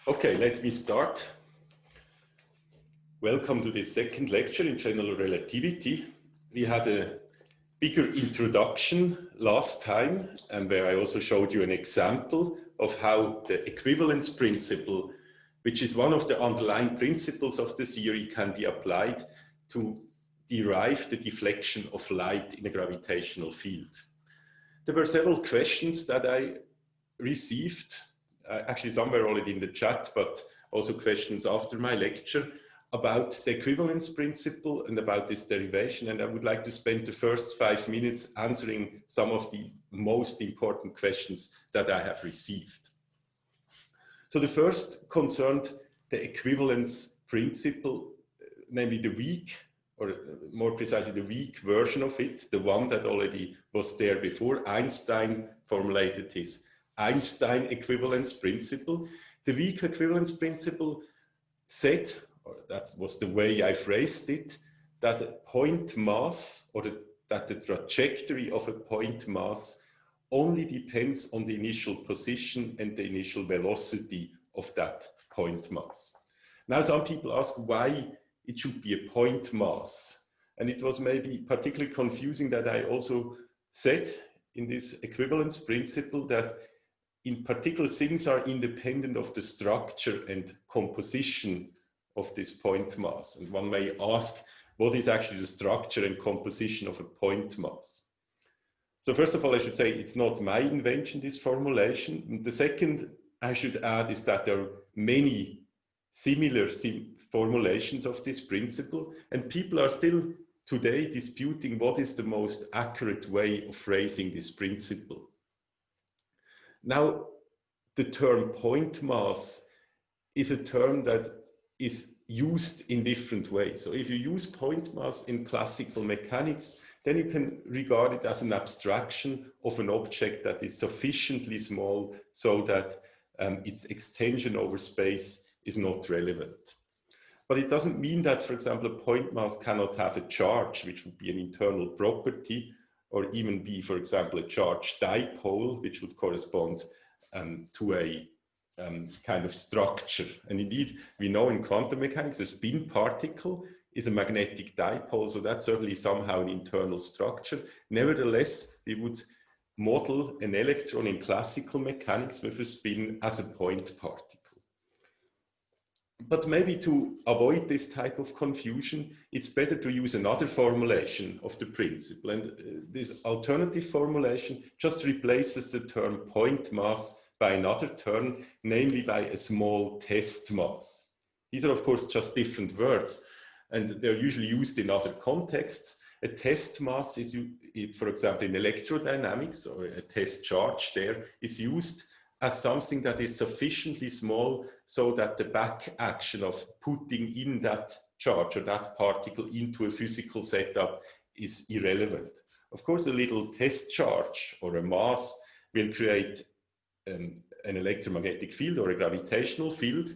Okay, let me start. Welcome to this second lecture in general relativity. We had a bigger introduction last time, and where I also showed you an example of how the equivalence principle, which is one of the underlying principles of the theory, can be applied to derive the deflection of light in a gravitational field. There were several questions that I received, actually some were already in the chat, but also questions after my lecture about the equivalence principle and about this derivation. And I would like to spend the first 5 minutes answering some of the most important questions that I have received. So the first concerned the equivalence principle, namely the weak, or more precisely the weak version of it, the one that already was there before. Einstein formulated his Einstein equivalence principle. The weak equivalence principle said, or that was the way I phrased it, that a point mass, or that the trajectory of a point mass only depends on the initial position and the initial velocity of that point mass. Now some people ask why it should be a point mass. And it was maybe particularly confusing that I also said in this equivalence principle that in particular things are independent of the structure and composition of this point mass. And one may ask, what is actually the structure and composition of a point mass? So first of all, I should say it's not my invention, this formulation. And the second I should add is that there are many similar formulations of this principle, and people are still today disputing what is the most accurate way of phrasing this principle. Now, the term point mass is a term that is used in different ways. So if you use point mass in classical mechanics, then you can regard it as an abstraction of an object that is sufficiently small so that its extension over space is not relevant. But it doesn't mean that, for example, a point mass cannot have a charge, which would be an internal property, or even be, for example, a charge dipole, which would correspond to a kind of structure. And indeed, we know in quantum mechanics, a spin particle is a magnetic dipole, so that's certainly somehow an internal structure. Nevertheless, we would model an electron in classical mechanics with a spin as a point particle. But maybe to avoid this type of confusion, it's better to use another formulation of the principle. And this alternative formulation just replaces the term point mass by another term, namely by a small test mass. These are, of course, just different words, and they're usually used in other contexts. A test mass is, for example, in electrodynamics, or a test charge there is used as something that is sufficiently small so that the back action of putting in that charge or that particle into a physical setup is irrelevant. Of course, a little test charge or a mass will create an electromagnetic field or a gravitational field,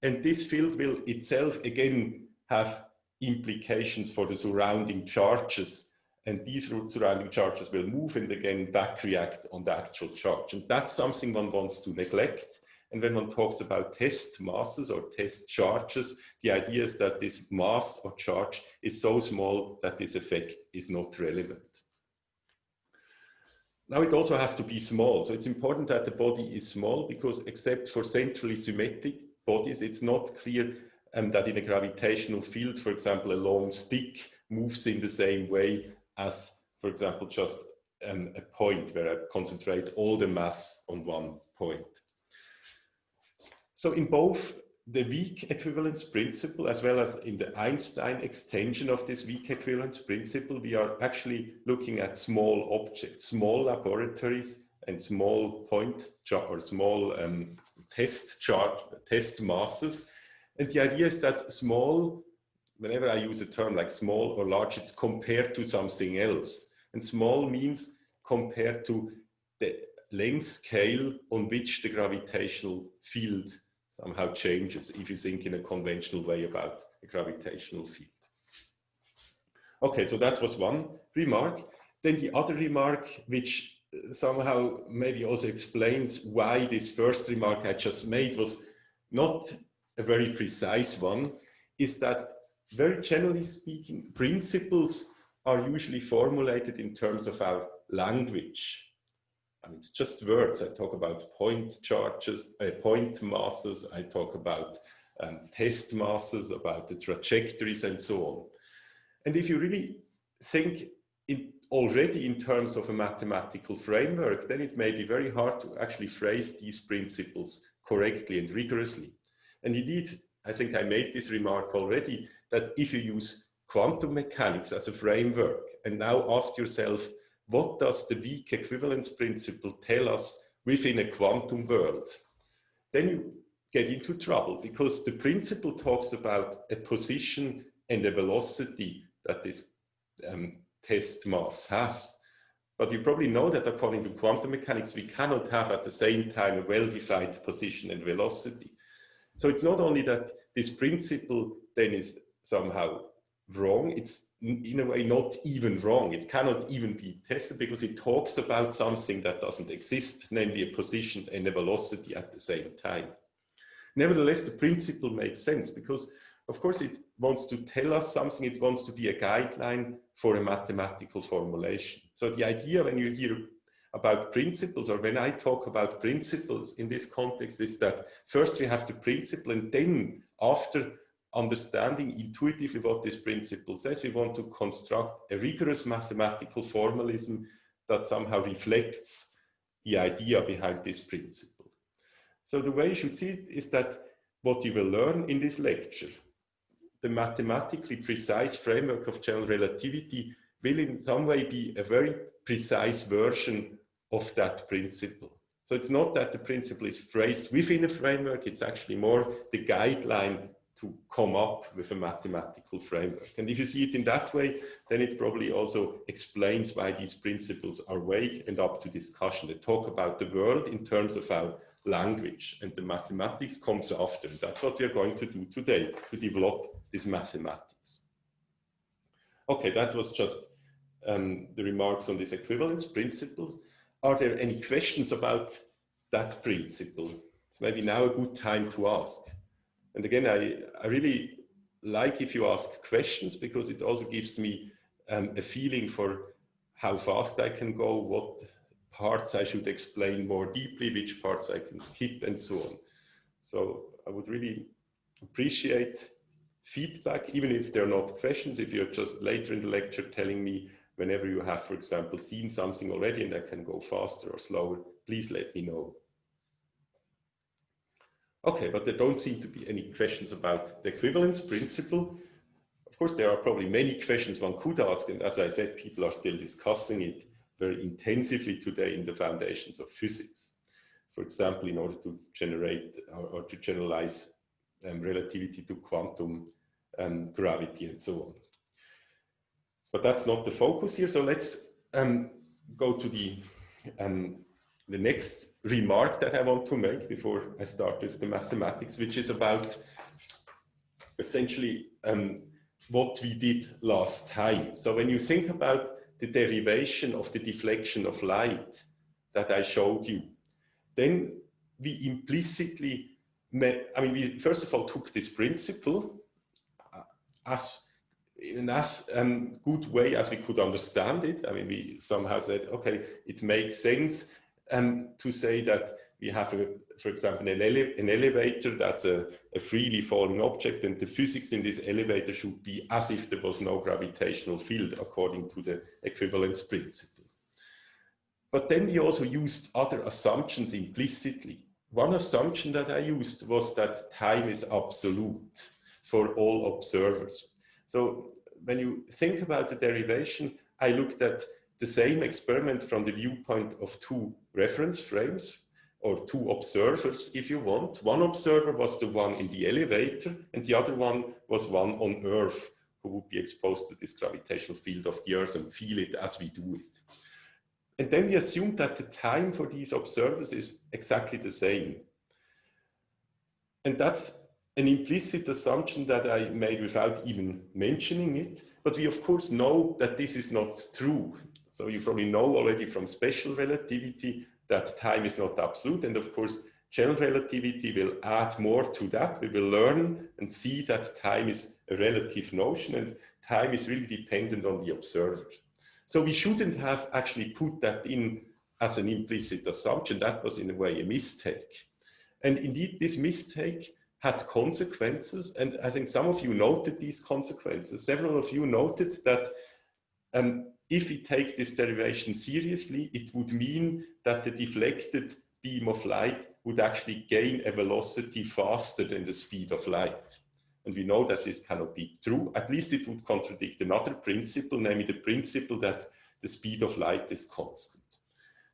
and this field will itself again have implications for the surrounding charges, and these surrounding charges will move and again back react on the actual charge. And that's something one wants to neglect. And when one talks about test masses or test charges, the idea is that this mass or charge is so small that this effect is not relevant. Now it also has to be small. So it's important that the body is small, because except for centrally symmetric bodies, it's not clear that in a gravitational field, for example, a long stick moves in the same way as, for example, just a point where I concentrate all the mass on one point. So in both the weak equivalence principle as well as in the Einstein extension of this weak equivalence principle, we are actually looking at small objects, small laboratories and small point or small test masses. And the idea is that small, whenever I use a term like small or large, it's compared to something else. And small means compared to the length scale on which the gravitational field somehow changes, if you think in a conventional way about a gravitational field. Okay, so that was one remark. Then the other remark, which somehow maybe also explains why this first remark I just made was not a very precise one, is that very generally speaking, principles are usually formulated in terms of our language. I mean, it's just words. I talk about point charges, point masses. I talk about test masses, about the trajectories and so on. And if you really think already in terms of a mathematical framework, then it may be very hard to actually phrase these principles correctly and rigorously. And indeed, I think I made this remark already, that if you use quantum mechanics as a framework and now ask yourself, what does the weak equivalence principle tell us within a quantum world? Then you get into trouble, because the principle talks about a position and a velocity that this test mass has. But you probably know that according to quantum mechanics, we cannot have at the same time a well-defined position and velocity. So it's not only that this principle then is somehow wrong, it's in a way not even wrong. It cannot even be tested because it talks about something that doesn't exist, namely a position and a velocity at the same time. Nevertheless, the principle makes sense because, of course, it wants to tell us something. It wants to be a guideline for a mathematical formulation. So the idea when you hear about principles, or when I talk about principles in this context, is that first we have the principle, and then after understanding intuitively what this principle says, we want to construct a rigorous mathematical formalism that somehow reflects the idea behind this principle. So the way you should see it is that what you will learn in this lecture, the mathematically precise framework of general relativity, will in some way be a very precise version of that principle. So it's not that the principle is phrased within a framework, it's actually more the guideline to come up with a mathematical framework. And if you see it in that way, then it probably also explains why these principles are vague and up to discussion. They talk about the world in terms of our language, and the mathematics comes after. And that's what we are going to do today, to develop this mathematics. Okay, that was just the remarks on this equivalence principle. Are there any questions about that principle? It's maybe now a good time to ask. And again, I really like if you ask questions, because it also gives me a feeling for how fast I can go, what parts I should explain more deeply, which parts I can skip, and so on. So I would really appreciate feedback, even if they're not questions. If you're just later in the lecture telling me whenever you have, for example, seen something already and I can go faster or slower, please let me know. Okay, but there don't seem to be any questions about the equivalence principle. Of course, there are probably many questions one could ask, and as I said, people are still discussing it very intensively today in the foundations of physics. For example, in order to generate or to generalize relativity to quantum gravity and so on. But that's not the focus here. So let's go to the next remark that I want to make before I start with the mathematics, which is about essentially what we did last time. So when you think about the derivation of the deflection of light that I showed you, then we implicitly, we first of all took this principle in as good way as we could understand it. I mean, we somehow said, okay, it makes sense to say that we have, for example, an elevator that's a freely falling object, and the physics in this elevator should be as if there was no gravitational field according to the equivalence principle. But then we also used other assumptions implicitly. One assumption that I used was that time is absolute for all observers. So when you think about the derivation, I looked at the same experiment from the viewpoint of two reference frames, or two observers, if you want. One observer was the one in the elevator, and the other one was one on Earth, who would be exposed to this gravitational field of the Earth and feel it as we do it. And then we assumed that the time for these observers is exactly the same. And that's an implicit assumption that I made without even mentioning it. But we, of course, know that this is not true. So you probably know already from special relativity that time is not absolute. And of course, general relativity will add more to that. We will learn and see that time is a relative notion and time is really dependent on the observer. So we shouldn't have actually put that in as an implicit assumption. That was in a way a mistake. And indeed, this mistake had consequences. And I think some of you noted these consequences. Several of you noted that if we take this derivation seriously, it would mean that the deflected beam of light would actually gain a velocity faster than the speed of light. And we know that this cannot be true. At least it would contradict another principle, namely the principle that the speed of light is constant.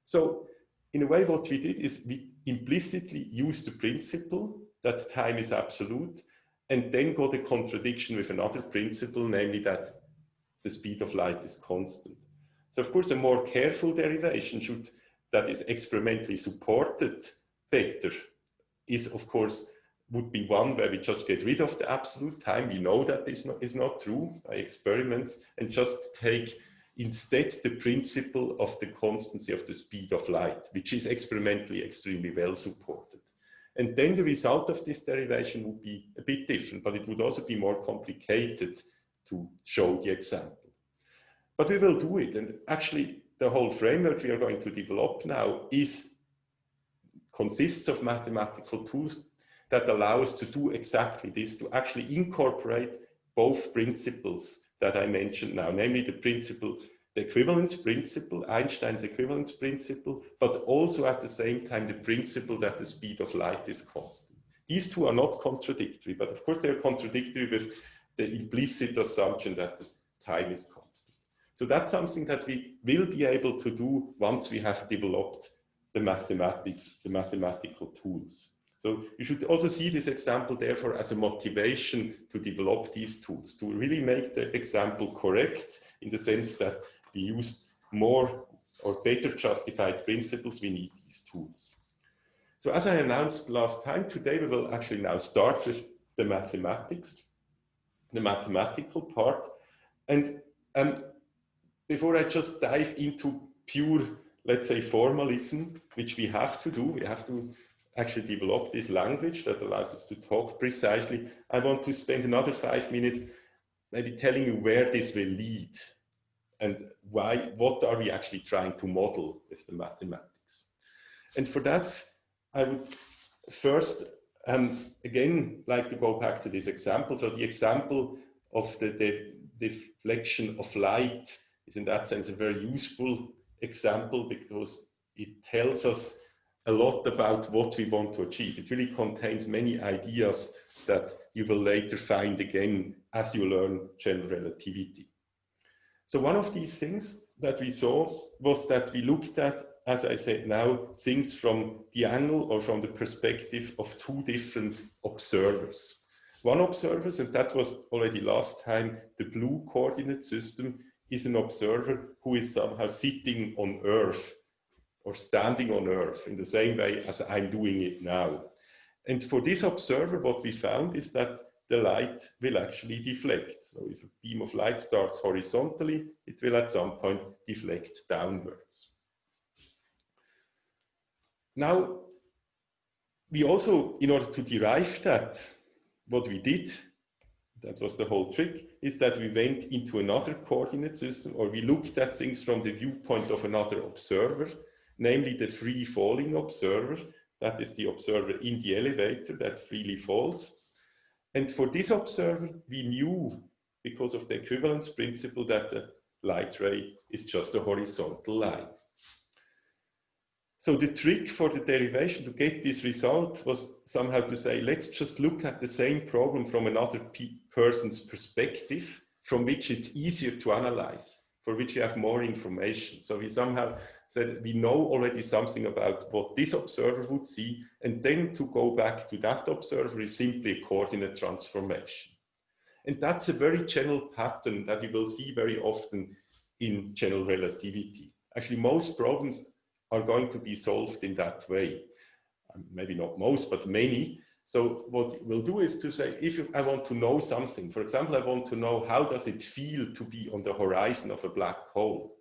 So in a way, what we did is we implicitly used the principle that time is absolute, and then got a contradiction with another principle, namely that the speed of light is constant. So of course, a more careful derivation that is experimentally supported better is, of course, would be one where we just get rid of the absolute time. We know that this is not true by experiments, and just take instead the principle of the constancy of the speed of light, which is experimentally extremely well supported. And then the result of this derivation would be a bit different, but it would also be more complicated to show the example. But we will do it. And actually, the whole framework we are going to develop now consists of mathematical tools that allow us to do exactly this, to actually incorporate both principles that I mentioned now, namely the equivalence principle, Einstein's equivalence principle, but also at the same time the principle that the speed of light is constant. These two are not contradictory, but of course they are contradictory with the implicit assumption that the time is constant. So that's something that we will be able to do once we have developed the mathematics, the mathematical tools. So you should also see this example, therefore, as a motivation to develop these tools, to really make the example correct in the sense that we use more or better justified principles. We need these tools. So as I announced last time, today we will actually now start with the mathematics, the mathematical part. And before I just dive into pure, let's say, formalism, which we have to do, we have to actually develop this language that allows us to talk precisely. I want to spend another 5 minutes maybe telling you where this will lead and what are we actually trying to model with the mathematics. And for that, I would first, again, like to go back to this example. So the example of the deflection of light is in that sense a very useful example because it tells us a lot about what we want to achieve. It really contains many ideas that you will later find again as you learn general relativity. So one of these things that we saw was that we looked at, as I said now, things from the angle or from the perspective of two different observers. One observer, and that was already last time, the blue coordinate system is an observer who is somehow sitting on Earth or standing on Earth in the same way as I'm doing it now. And for this observer, what we found is that the light will actually deflect. So if a beam of light starts horizontally, it will at some point deflect downwards. Now, we also, in order to derive that, what we did, that was the whole trick, is that we went into another coordinate system, or we looked at things from the viewpoint of another observer, namely the free falling observer. That is the observer in the elevator that freely falls. And for this observer, we knew, because of the equivalence principle, that the light ray is just a horizontal line. So the trick for the derivation to get this result was somehow to say, let's just look at the same problem from another person's perspective, from which it's easier to analyze, for which you have more information. So we somehow said we know already something about what this observer would see, and then to go back to that observer is simply a coordinate transformation. And that's a very general pattern that you will see very often in general relativity. Actually, most problems are going to be solved in that way. Maybe not most, but many. So what we'll do is to say, if I want to know something, for example, I want to know how does it feel to be on the horizon of a black hole,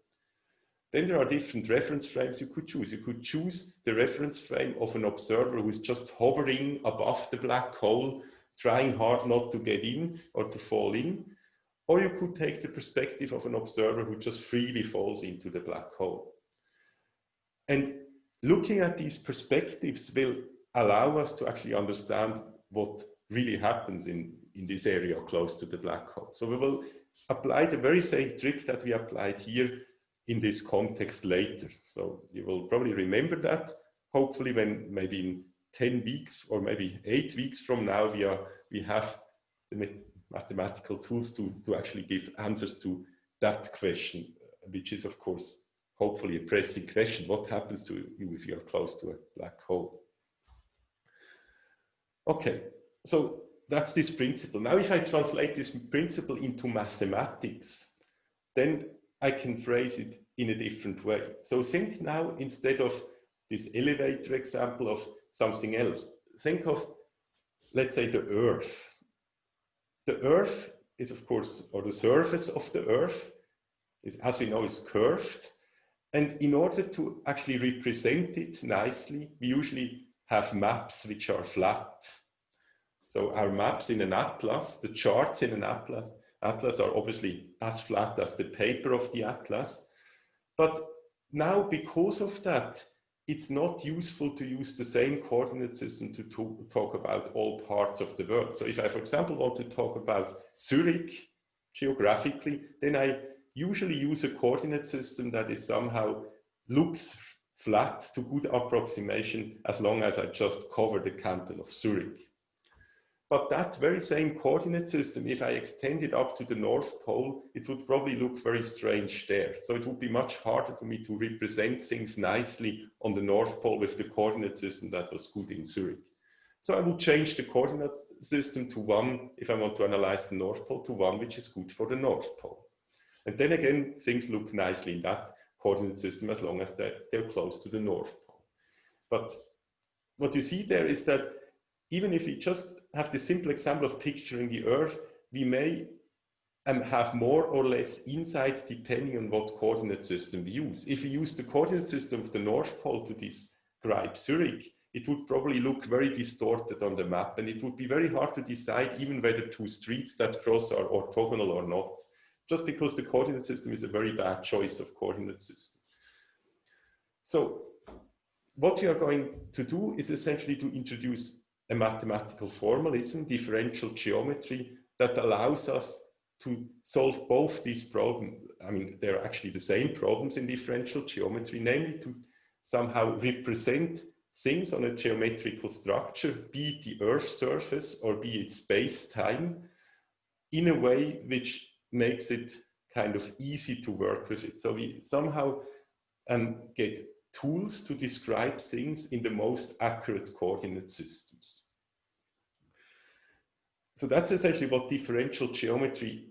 then there are different reference frames you could choose. You could choose the reference frame of an observer who is just hovering above the black hole, trying hard not to get in or to fall in. Or you could take the perspective of an observer who just freely falls into the black hole. And looking at these perspectives will allow us to actually understand what really happens in this area close to the black hole. So we will apply the very same trick that we applied here in this context later. So you will probably remember that, hopefully, when maybe in 10 weeks or maybe 8 weeks from now, we have the mathematical tools to actually give answers to that question, which is, of course, hopefully a pressing question. What happens to you if you're close to a black hole? Okay, so that's this principle. Now, if I translate this principle into mathematics, then I can phrase it in a different way. So think now, instead of this elevator example, of something else. Think of, let's say, the Earth. The Earth is, of course, or the surface of the Earth is, as we know, is curved. And in order to actually represent it nicely, we usually have maps which are flat. So our maps in an atlas, the charts in an atlas are obviously as flat as the paper of the atlas. But now, because of that, it's not useful to use the same coordinate system to talk about all parts of the world. So if I, for example, want to talk about Zurich geographically, then I usually use a coordinate system that is somehow looks flat to good approximation, as long as I just cover the canton of Zurich. But that very same coordinate system, if I extend it up to the North Pole, it would probably look very strange there. So it would be much harder for me to represent things nicely on the North Pole with the coordinate system that was good in Zurich. So I would change the coordinate system to one, if I want to analyze the North Pole, to one which is good for the North Pole. And then again, things look nicely in that coordinate system as long as they're close to the North Pole. But what you see there is that even if we just have the simple example of picturing the Earth, we may have more or less insights depending on what coordinate system we use. If we use the coordinate system of the North Pole to describe Zurich, it would probably look very distorted on the map, and it would be very hard to decide even whether two streets that cross are orthogonal or not, just because the coordinate system is a very bad choice of coordinate system. So what we are going to do is essentially to introduce a mathematical formalism, differential geometry, that allows us to solve both these problems. I mean, they're actually the same problems in differential geometry, namely to somehow represent things on a geometrical structure, be it the Earth surface or be it space-time, in a way which makes it kind of easy to work with it. So we somehow get tools to describe things in the most accurate coordinate systems. So that's essentially what differential geometry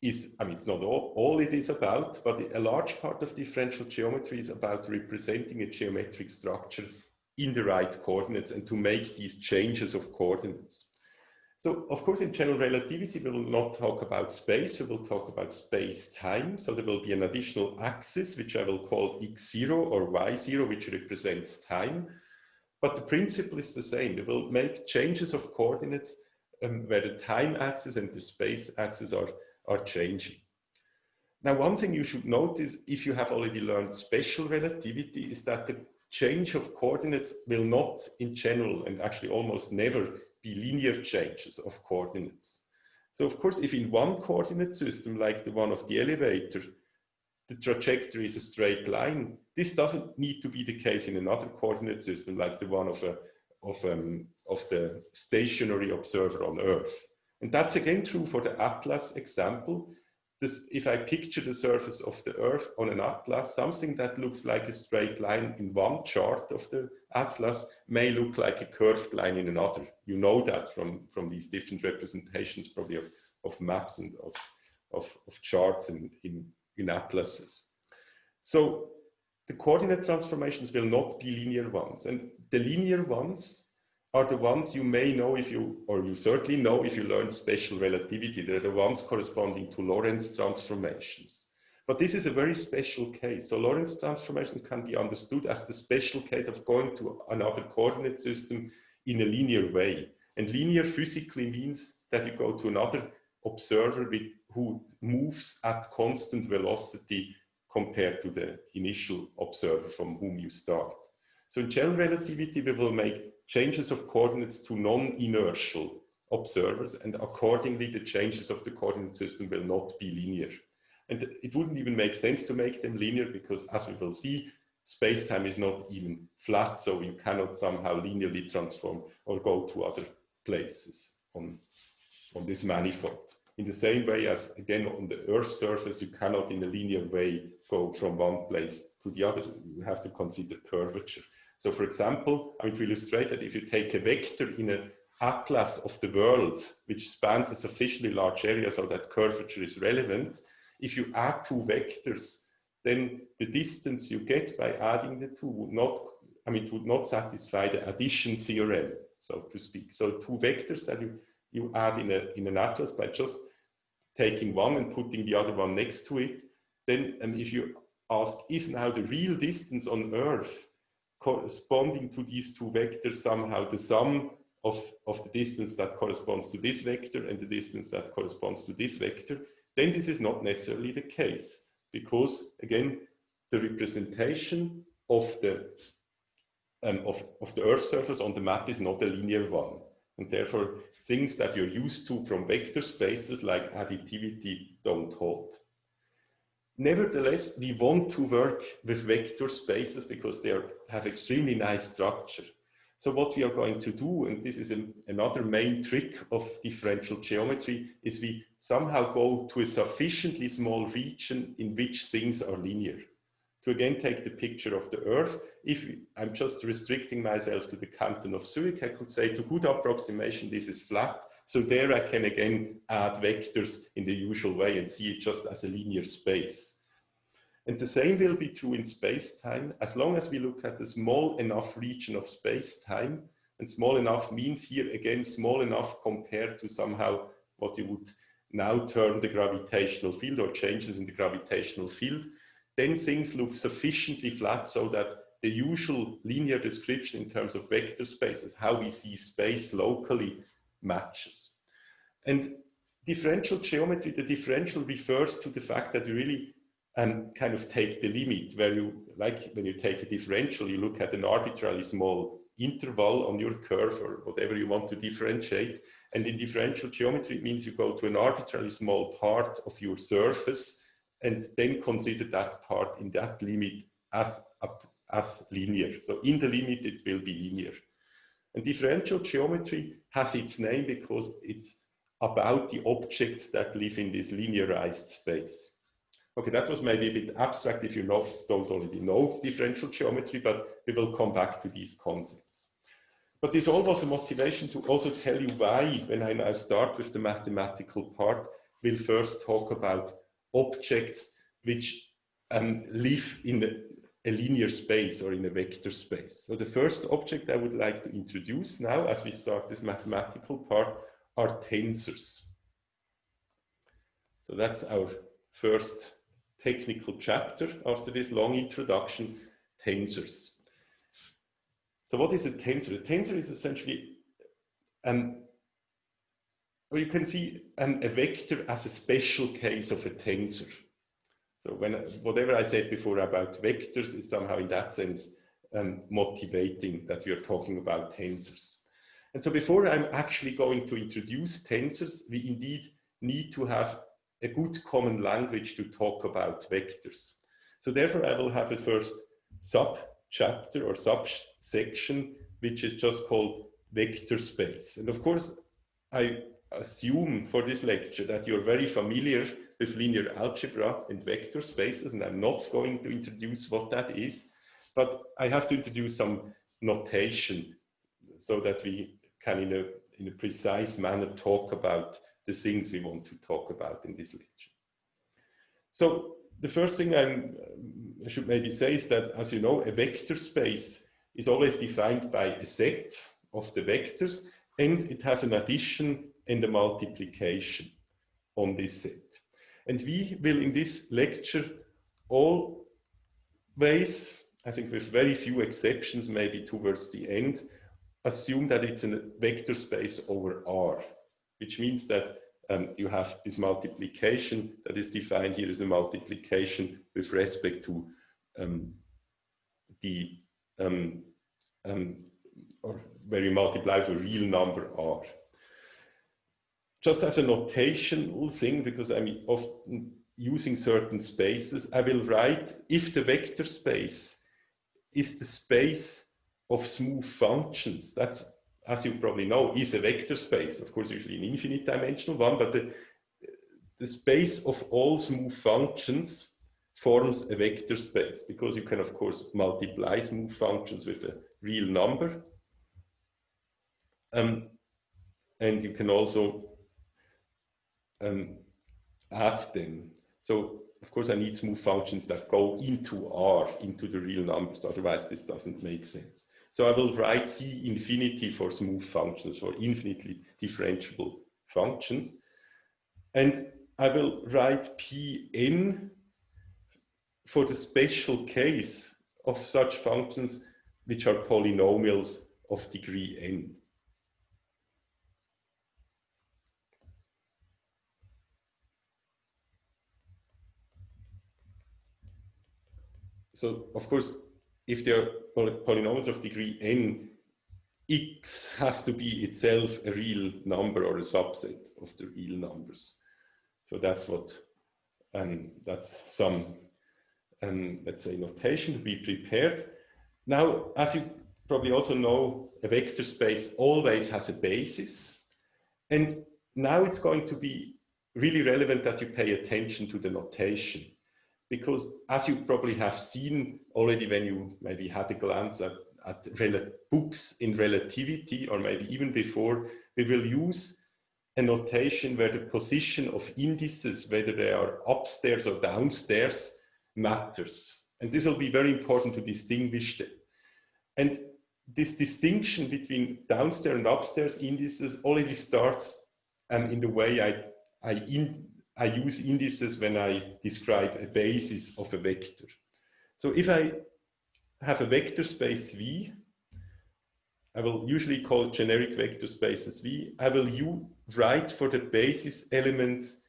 is. I mean, it's not all it is about, but a large part of differential geometry is about representing a geometric structure in the right coordinates and to make these changes of coordinates. So, of course, in general relativity, we will not talk about space, we will talk about space-time. So there will be an additional axis, which I will call x0 or y0, which represents time. But the principle is the same. We will make changes of coordinates where the time axis and the space axis are changing. Now, one thing you should notice, if you have already learned special relativity, is that the change of coordinates will not, in general, and actually almost never, be linear changes of coordinates. So, of course, if in one coordinate system, like the one of the elevator, the trajectory is a straight line, this doesn't need to be the case in another coordinate system, like the one of the stationary observer on Earth. And that's again true for the atlas example. If I picture the surface of the Earth on an atlas, something that looks like a straight line in one chart of the atlas may look like a curved line in another. You know that from these different representations, probably of maps and of charts in atlases. So the coordinate transformations will not be linear ones. And the linear ones are the ones you may know or you certainly know if you learned special relativity. They're the ones corresponding to Lorentz transformations. But this is a very special case. So Lorentz transformations can be understood as the special case of going to another coordinate system in a linear way. And linear physically means that you go to another observer who moves at constant velocity compared to the initial observer from whom you start. So in general relativity, we will make changes of coordinates to non-inertial observers, and accordingly, the changes of the coordinate system will not be linear. And it wouldn't even make sense to make them linear because, as we will see, space-time is not even flat, so you cannot somehow linearly transform or go to other places on this manifold. In the same way as, again, on the Earth's surface, you cannot in a linear way go from one place to the other. You have to consider curvature. So, for example, I mean, to illustrate that, if you take a vector in an atlas of the world, which spans a sufficiently large area so that curvature is relevant, if you add two vectors, then the distance you get by adding the two would not, I mean, it would not satisfy the addition theorem, so to speak. So two vectors that you add in an atlas by just taking one and putting the other one next to it, then if you ask, is now the real distance on Earth corresponding to these two vectors somehow the sum of the distance that corresponds to this vector and the distance that corresponds to this vector, then this is not necessarily the case, because again, the representation of the Earth surface on the map is not a linear one. And therefore, things that you're used to from vector spaces like additivity don't hold. Nevertheless, we want to work with vector spaces because they have extremely nice structure. So what we are going to do, and this is another main trick of differential geometry, is we somehow go to a sufficiently small region in which things are linear. To again take the picture of the Earth, if I'm just restricting myself to the canton of Zurich, I could say to good approximation, this is flat. So there I can again add vectors in the usual way and see it just as a linear space. And the same will be true in space-time, as long as we look at a small enough region of space-time, and small enough means here again small enough compared to somehow what you would now term the gravitational field or changes in the gravitational field, then things look sufficiently flat so that the usual linear description in terms of vector spaces, how we see space locally, matches. And differential geometry, the differential refers to the fact that you really kind of take the limit, where you, like when you take a differential, you look at an arbitrarily small interval on your curve or whatever you want to differentiate. And in differential geometry, it means you go to an arbitrarily small part of your surface and then consider that part in that limit as linear. So in the limit, it will be linear. And differential geometry has its name because it's about the objects that live in this linearized space. Okay, that was maybe a bit abstract if you don't already know differential geometry, but we will come back to these concepts. But this all was a motivation to also tell you why, when I now start with the mathematical part, we'll first talk about objects which live in a linear space or in a vector space. So the first object I would like to introduce now, as we start this mathematical part, are tensors. So that's our first technical chapter after this long introduction, tensors. So what is a tensor? A tensor is essentially, well, you can see a vector as a special case of a tensor. So whatever I said before about vectors is somehow in that sense motivating that we are talking about tensors. And so before I'm actually going to introduce tensors, we indeed need to have a good common language to talk about vectors. So therefore I will have a first sub-chapter or subsection, which is just called vector space. And of course, I assume for this lecture that you're very familiar with linear algebra and vector spaces, and I'm not going to introduce what that is, but I have to introduce some notation so that we can in a precise manner talk about the things we want to talk about in this lecture. So the first thing I should maybe say is that, as you know, a vector space is always defined by a set of the vectors, and it has an addition and a multiplication on this set. And we will in this lecture always, I think with very few exceptions, maybe towards the end, assume that it's a vector space over R, which means that you have this multiplication that is defined here as a multiplication with respect to or where you multiply with a real number R. Just as a notational thing, because I'm often using certain spaces, I will write if the vector space is the space of smooth functions. That's, as you probably know, is a vector space. Of course, usually an infinite dimensional one, but the space of all smooth functions forms a vector space, because you can, of course, multiply smooth functions with a real number. And you can also add them. So, of course, I need smooth functions that go into R, into the real numbers. Otherwise, this doesn't make sense. So I will write C infinity for smooth functions, for infinitely differentiable functions. And I will write Pn for the special case of such functions which are polynomials of degree n. So, of course, if they are polynomials of degree n, x has to be itself a real number or a subset of the real numbers. So that's what, that's some, let's say, notation to be prepared. Now, as you probably also know, a vector space always has a basis. And now it's going to be really relevant that you pay attention to the notation. Because as you probably have seen already when you maybe had a glance at books in relativity, or maybe even before, we will use a notation where the position of indices, whether they are upstairs or downstairs, matters. And this will be very important to distinguish them. And this distinction between downstairs and upstairs indices already starts in the way I use indices when I describe a basis of a vector. So if I have a vector space V, I will usually call generic vector spaces V. I will write for the basis elements,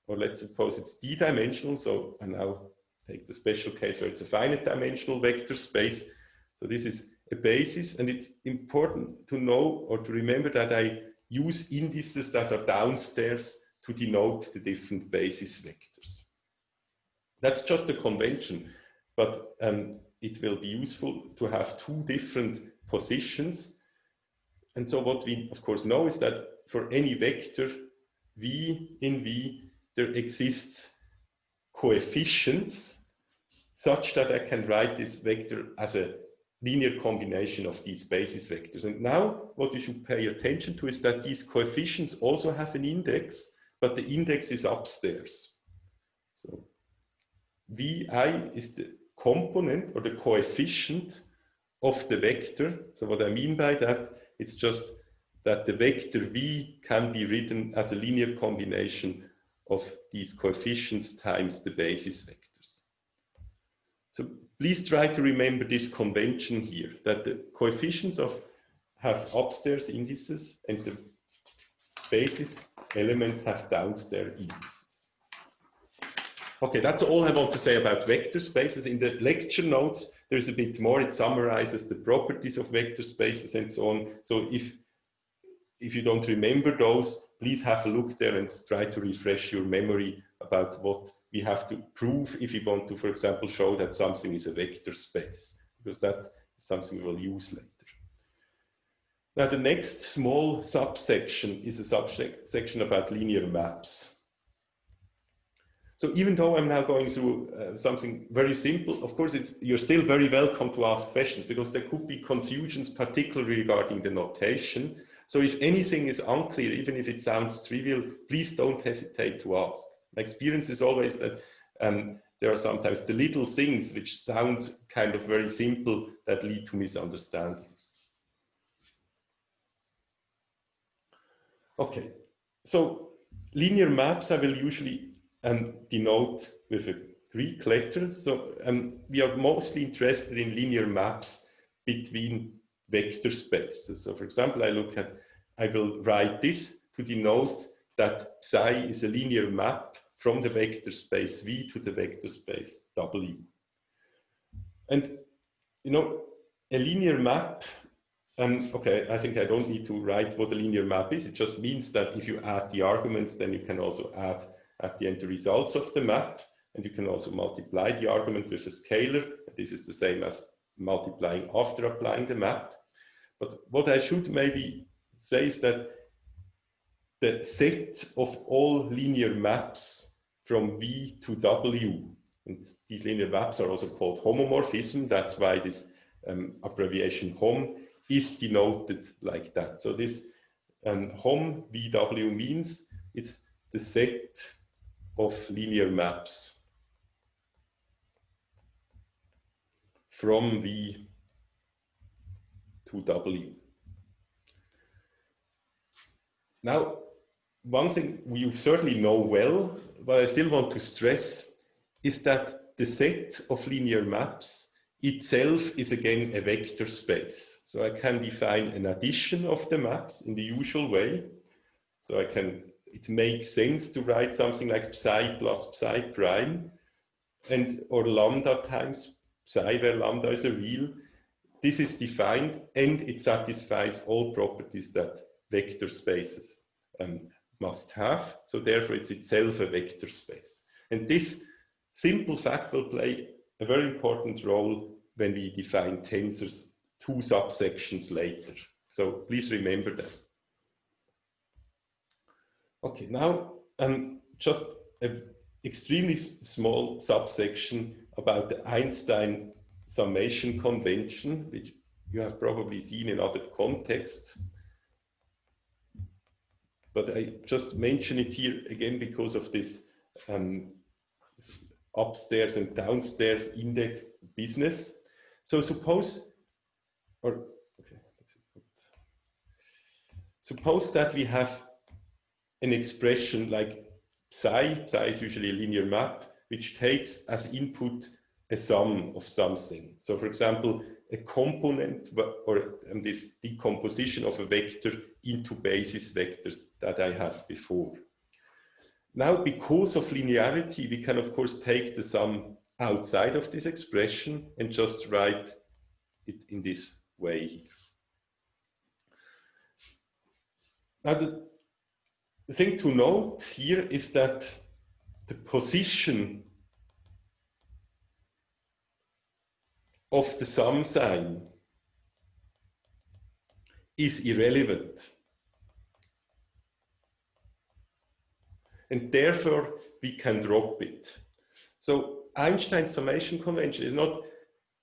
or let's suppose it's d-dimensional. So I now take the special case where it's a finite dimensional vector space. So this is a basis, and it's important to know or to remember that I use indices that are downstairs to denote the different basis vectors. That's just a convention, but it will be useful to have two different positions. And so what we, of course, know is that for any vector v in V, there exists coefficients such that I can write this vector as a linear combination of these basis vectors. And now what you should pay attention to is that these coefficients also have an index, but the index is upstairs. So Vi is the component or the coefficient of the vector. So what I mean by that, it's just that the vector V can be written as a linear combination of these coefficients times the basis vectors. So please try to remember this convention here, that the coefficients have upstairs indices and the basis elements have downstairs indices. Okay, that's all I want to say about vector spaces. In the lecture notes, there's a bit more. It summarizes the properties of vector spaces and so on. So if you don't remember those, please have a look there and try to refresh your memory about what we have to prove if we want to, for example, show that something is a vector space, because that is something we will use later. Now, the next small subsection is a subsection about linear maps. So even though I'm now going through something very simple, of course, you're still very welcome to ask questions, because there could be confusions, particularly regarding the notation. So if anything is unclear, even if it sounds trivial, please don't hesitate to ask. My experience is always that there are sometimes the little things which sound kind of very simple that lead to misunderstandings. Okay, so linear maps I will usually denote with a Greek letter. So we are mostly interested in linear maps between vector spaces. So for example, I will write this to denote that psi is a linear map from the vector space V to the vector space W. And, you know, a linear map, okay, I think I don't need to write what a linear map is. It just means that if you add the arguments, then you can also add at the end the results of the map. And you can also multiply the argument with a scalar. This is the same as multiplying after applying the map. But what I should maybe say is that the set of all linear maps from V to W, and these linear maps are also called homomorphism. That's why this abbreviation HOM is denoted like that. So this HOM VW means it's the set of linear maps from V to W. Now, one thing we certainly know well, but I still want to stress, is that the set of linear maps itself is again a vector space. So I can define an addition of the maps in the usual way. So it makes sense to write something like psi plus psi prime, or lambda times psi, where lambda is a real. This is defined and it satisfies all properties that vector spaces must have. So therefore it's itself a vector space. And this simple fact will play a very important role when we define tensors 2 subsections later. So please remember that. Okay, now just an extremely small subsection about the Einstein summation convention, which you have probably seen in other contexts. But I just mention it here again because of this upstairs and downstairs index business. So suppose that we have an expression like psi is usually a linear map, which takes as input a sum of something. So for example, a component or this decomposition of a vector into basis vectors that I had before. Now, because of linearity, we can of course take the sum outside of this expression and just write it in this way here. Now, the thing to note here is that the position of the sum sign is irrelevant. And therefore, we can drop it. So Einstein's summation convention is not,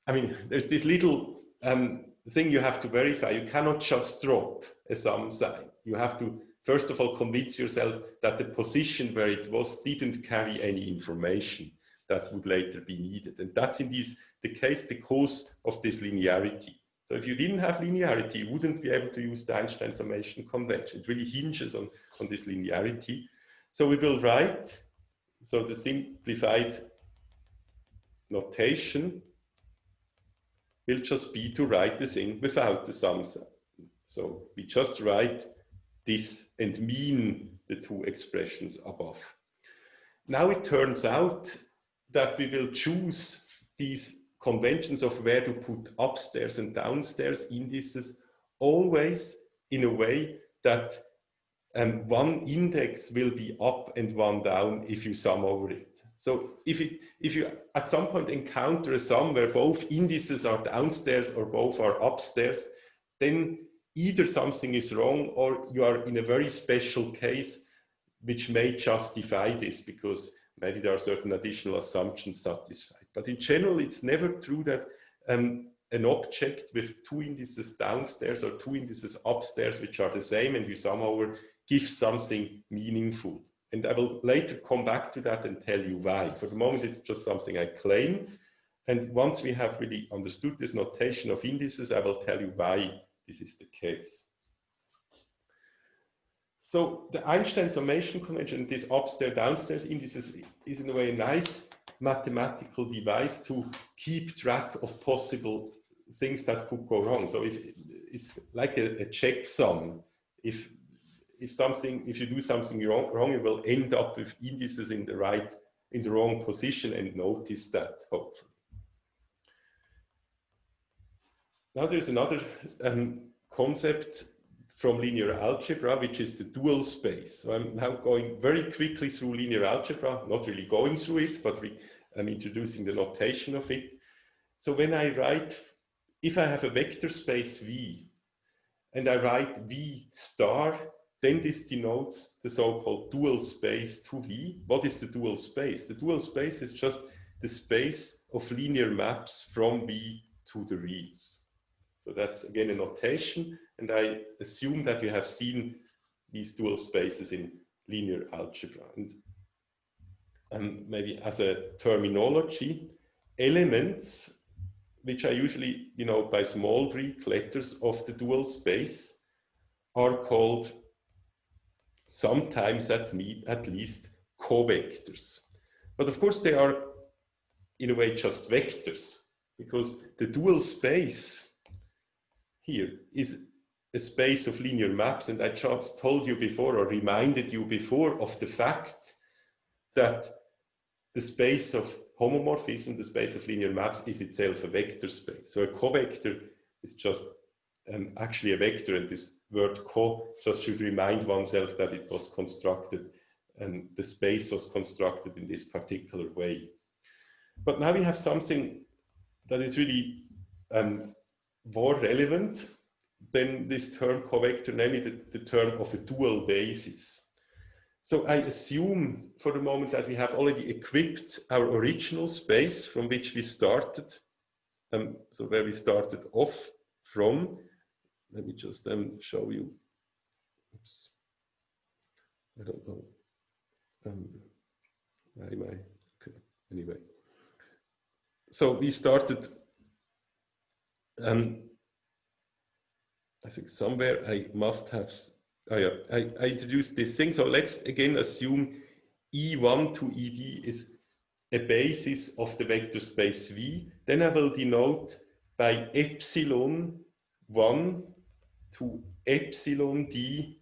I mean, there's this little thing you have to verify. You cannot just drop a sum sign. You have to, first of all, convince yourself that the position where it was didn't carry any information that would later be needed. And that's indeed the case because of this linearity. So if you didn't have linearity, you wouldn't be able to use the Einstein summation convention. It really hinges on this linearity. So we will write, so the simplified notation will just be to write the thing without the sum sign. So we just write this and mean the two expressions above. Now it turns out that we will choose these conventions of where to put upstairs and downstairs indices always in a way that one index will be up and one down if you sum over it. So if you at some point encounter a sum where both indices are downstairs or both are upstairs, then either something is wrong or you are in a very special case which may justify this because maybe there are certain additional assumptions satisfied. But in general, it's never true that an object with two indices downstairs or two indices upstairs which are the same and you sum over gives something meaningful. And I will later come back to that and tell you why. For the moment, it's just something I claim. And once we have really understood this notation of indices, I will tell you why this is the case. So the Einstein summation convention, this upstairs, downstairs indices, is in a way a nice mathematical device to keep track of possible things that could go wrong. So if it's like a checksum, if you do something wrong, you will end up with indices in the wrong position and notice that, hopefully. Now there's another concept from linear algebra, which is the dual space. So I'm now going very quickly through linear algebra, not really going through it, but I'm introducing the notation of it. So when I write, if I have a vector space V, and I write V star, then this denotes the so-called dual space to V. What is the dual space? The dual space is just the space of linear maps from V to the reals. So that's again a notation, and I assume that you have seen these dual spaces in linear algebra. And maybe as a terminology, elements, which are usually denoted by small Greek letters of the dual space, are called sometimes at least covectors. But of course they are in a way just vectors, because the dual space here is a space of linear maps, and I just told you before, or reminded you before, of the fact that the space of homomorphism, the space of linear maps, is itself a vector space. So a covector is just actually a vector, and this word co just should remind oneself that it was constructed, and the space was constructed in this particular way. But now we have something that is really more relevant than this term covector, namely the term of a dual basis. So I assume for the moment that we have already equipped our original space from which we started, so where we started off from. Let me just show you. Oops. I don't know. Where am I? Okay. Anyway. So we started, I think somewhere I must have, oh yeah, I introduced this thing. So let's again assume E1 to ED is a basis of the vector space V. Then I will denote by epsilon 1 to epsilon D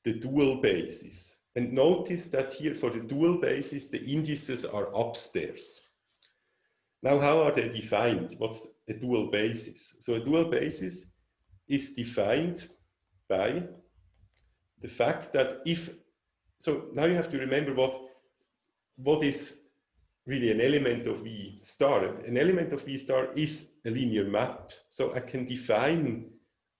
the dual basis. And notice that here for the dual basis, the indices are upstairs. Now, how are they defined? What's a dual basis? So a dual basis is defined by the fact that so now you have to remember what is really an element of V star. An element of V star is a linear map. So I can define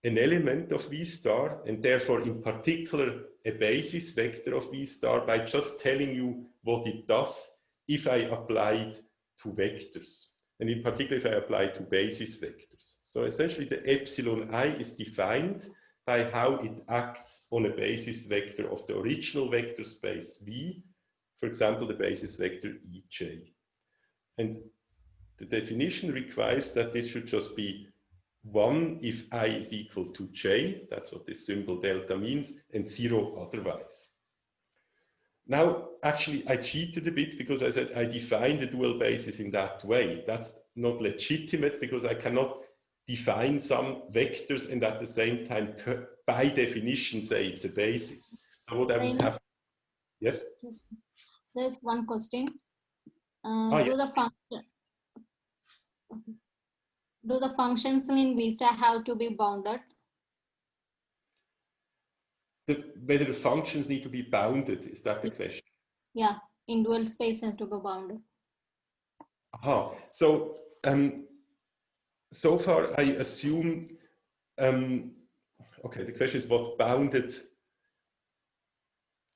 an element of V star, and therefore in particular a basis vector of V star, by just telling you what it does if I apply it to vectors, and in particular if I apply it to basis vectors. So essentially the epsilon I is defined by how it acts on a basis vector of the original vector space V, for example the basis vector Ej. And the definition requires that this should just be 1 if I is equal to j, that's what this symbol delta means, and 0 otherwise. Now, actually, I cheated a bit because I said I define the dual basis in that way. That's not legitimate because I cannot define some vectors and at the same time, by definition, say it's a basis. So what I would have, yes? There's one question. Do the functions in V star have to be bounded? Whether the functions need to be bounded, is that the question? Yeah, in dual space have to be bounded. Aha. So, so far I assume, okay, the question is what bounded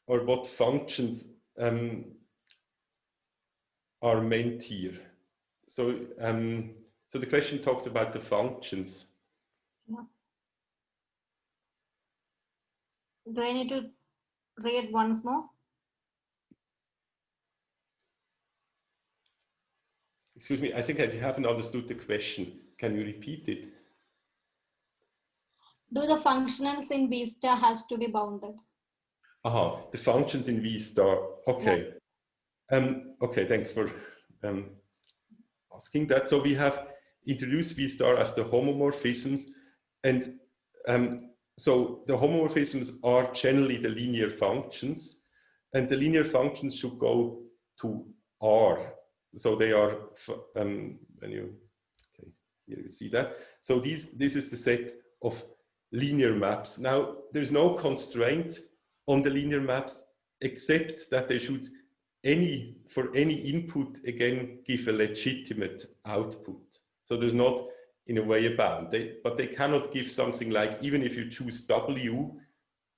or what functions are meant here. So, so the question talks about the functions. Yeah. Do I need to read once more? Excuse me, I think I haven't understood the question. Can you repeat it? Do the functionals in V star has to be bounded? Aha, the functions in V star. Okay. Okay, thanks for asking that. So we have introduced V star as the homomorphisms, and so the homomorphisms are generally the linear functions, and the linear functions should go to R. So they are, when you, okay, here you see that. So this is the set of linear maps. Now, there's no constraint on the linear maps except that they should for any input again give a legitimate output. So there's not in a way a bound, but they cannot give something like, even if you choose W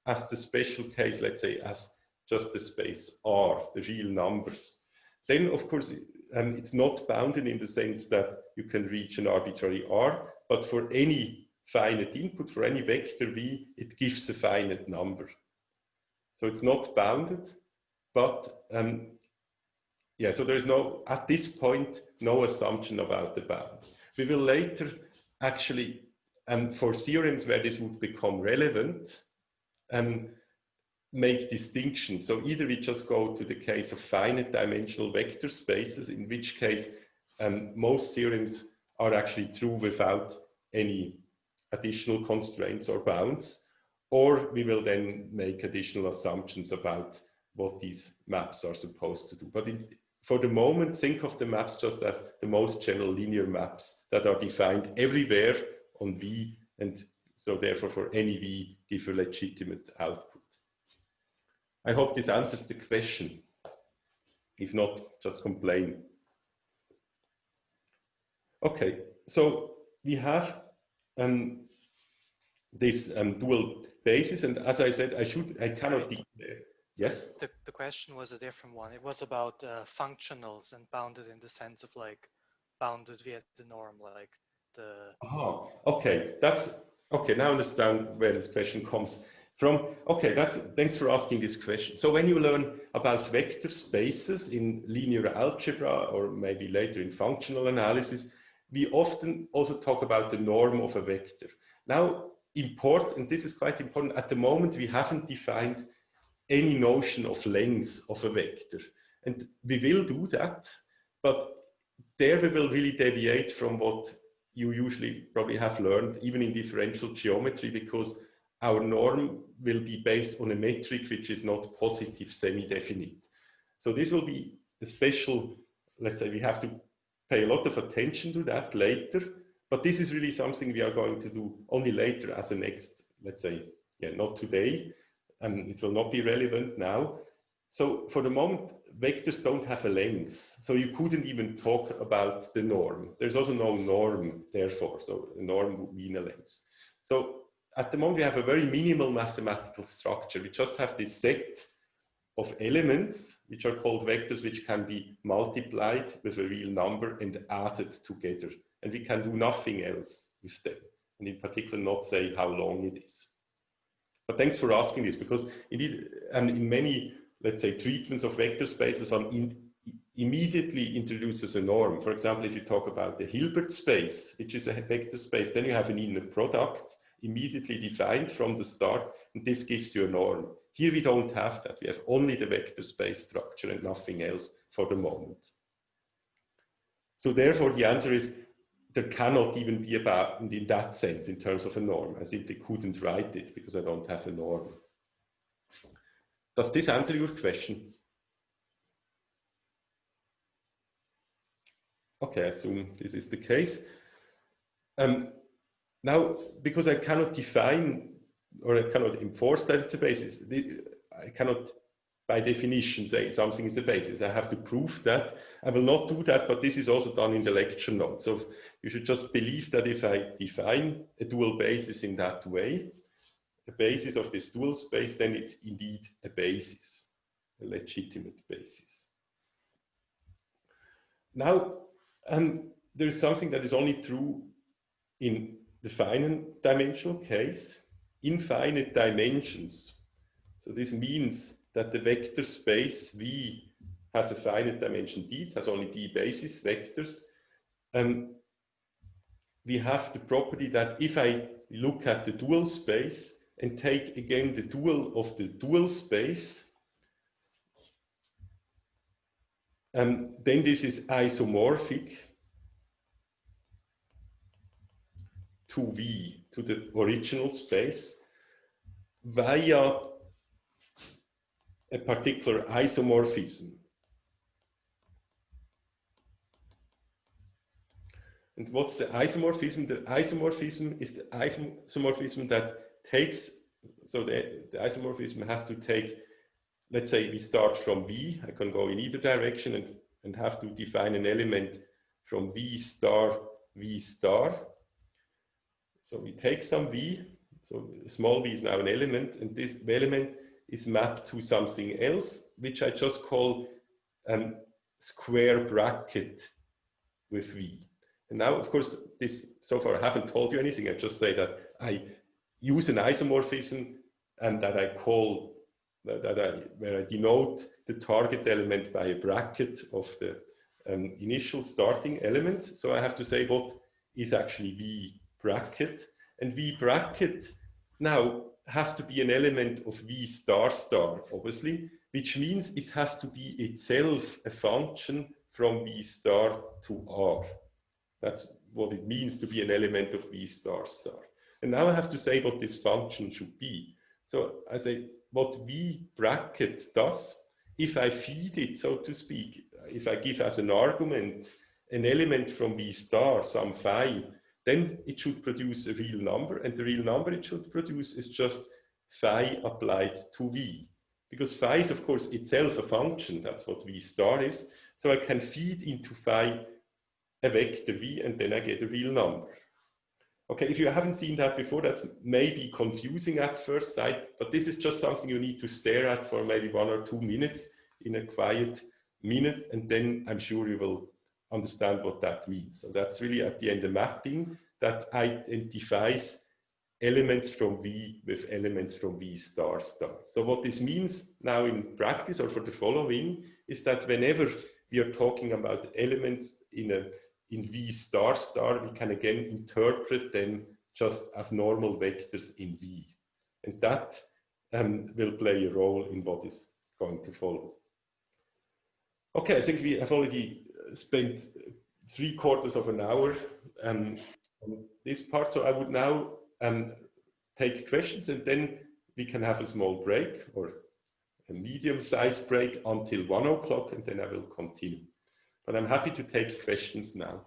as the special case, let's say as just the space R, the real numbers, then of course it's not bounded in the sense that you can reach an arbitrary R, but for any finite input, for any vector V, it gives a finite number. So it's not bounded, but yeah, so there is no, at this point, no assumption about the bound. We will later actually, for theorems where this would become relevant, make distinctions. So either we just go to the case of finite dimensional vector spaces, in which case most theorems are actually true without any additional constraints or bounds, or we will then make additional assumptions about what these maps are supposed to do. But for the moment, think of the maps just as the most general linear maps that are defined everywhere on V, and so therefore for any V give a legitimate output. I hope this answers the question. If not, just complain. Okay, so we have this dual basis, and as I said, I cannot declare. Yes? The question was a different one. It was about functionals and bounded in the sense of like bounded via the norm, like the... Oh, okay, that's, okay, now I understand where this question comes from. Okay, thanks for asking this question. So when you learn about vector spaces in linear algebra, or maybe later in functional analysis, we often also talk about the norm of a vector. Now, important, this is quite important, at the moment we haven't defined any notion of length of a vector. And we will do that, but there we will really deviate from what you usually probably have learned, even in differential geometry, because our norm will be based on a metric which is not positive semi-definite. So this will be a special, let's say we have to pay a lot of attention to that later, but this is really something we are going to do only later as a next, let's say, yeah, not today, it will not be relevant now. So for the moment, vectors don't have a length, so you couldn't even talk about the norm. There's also no norm, therefore, so the norm would mean a length. So at the moment, we have a very minimal mathematical structure. We just have this set of elements, which are called vectors, which can be multiplied with a real number and added together. And we can do nothing else with them, and in particular not say how long it is. But thanks for asking this, because indeed, and in many, let's say, treatments of vector spaces, one immediately introduces a norm. For example, if you talk about the Hilbert space, which is a vector space, then you have an inner product immediately defined from the start, and this gives you a norm. Here we don't have that. We have only the vector space structure and nothing else for the moment. So therefore, the answer is there cannot even be a bound in that sense in terms of a norm. I simply couldn't write it because I don't have a norm. Does this answer your question? Okay, I assume this is the case. Now, because I cannot define or I cannot enforce that it's a basis, I cannot by definition say something is a basis. I have to prove that. I will not do that, but this is also done in the lecture notes. So you should just believe that if I define a dual basis in that way, the basis of this dual space, then it's indeed a basis, a legitimate basis. Now, there is something that is only true in the finite dimensional case. Infinite dimensions. So this means that the vector space V has a finite dimension D, it has only D basis vectors. We have the property that if I look at the dual space, and take again the dual of the dual space, then this is isomorphic to V, to the original space, via a particular isomorphism. And what's the isomorphism? The isomorphism is the isomorphism that takes, so the isomorphism has to take, let's say we start from V, I can go in either direction and have to define an element from V star, V star. So we take some V, so small v is now an element, and this element is mapped to something else, which I just call square bracket with V. And now, of course, this, so far I haven't told you anything, I just say that I use an isomorphism and that I call, where I denote the target element by a bracket of the initial starting element. So I have to say what is actually V bracket, and V bracket now has to be an element of V star star, obviously, which means it has to be itself a function from V star to R. That's what it means to be an element of V star star. And now I have to say what this function should be. So I say what V bracket does, if I feed it, so to speak, if I give as an argument an element from V star, some phi, then it should produce a real number, and the real number it should produce is just phi applied to V. Because phi is, of course, itself a function, that's what V star is, so I can feed into phi a vector V, and then I get a real number. Okay, if you haven't seen that before, that's maybe confusing at first sight, but this is just something you need to stare at for maybe 1 or 2 minutes in a quiet minute, and then I'm sure you will understand what that means. So that's really at the end a mapping that identifies elements from V with elements from V star star. So what this means now in practice or for the following is that whenever we are talking about elements in V star star, we can again interpret them just as normal vectors in V. And that will play a role in what is going to follow. Okay, I think we have already spent 3/4 of an hour on this part, so I would now take questions, and then we can have a small break or a medium-sized break until 1 o'clock, and then I will continue. But I'm happy to take questions now.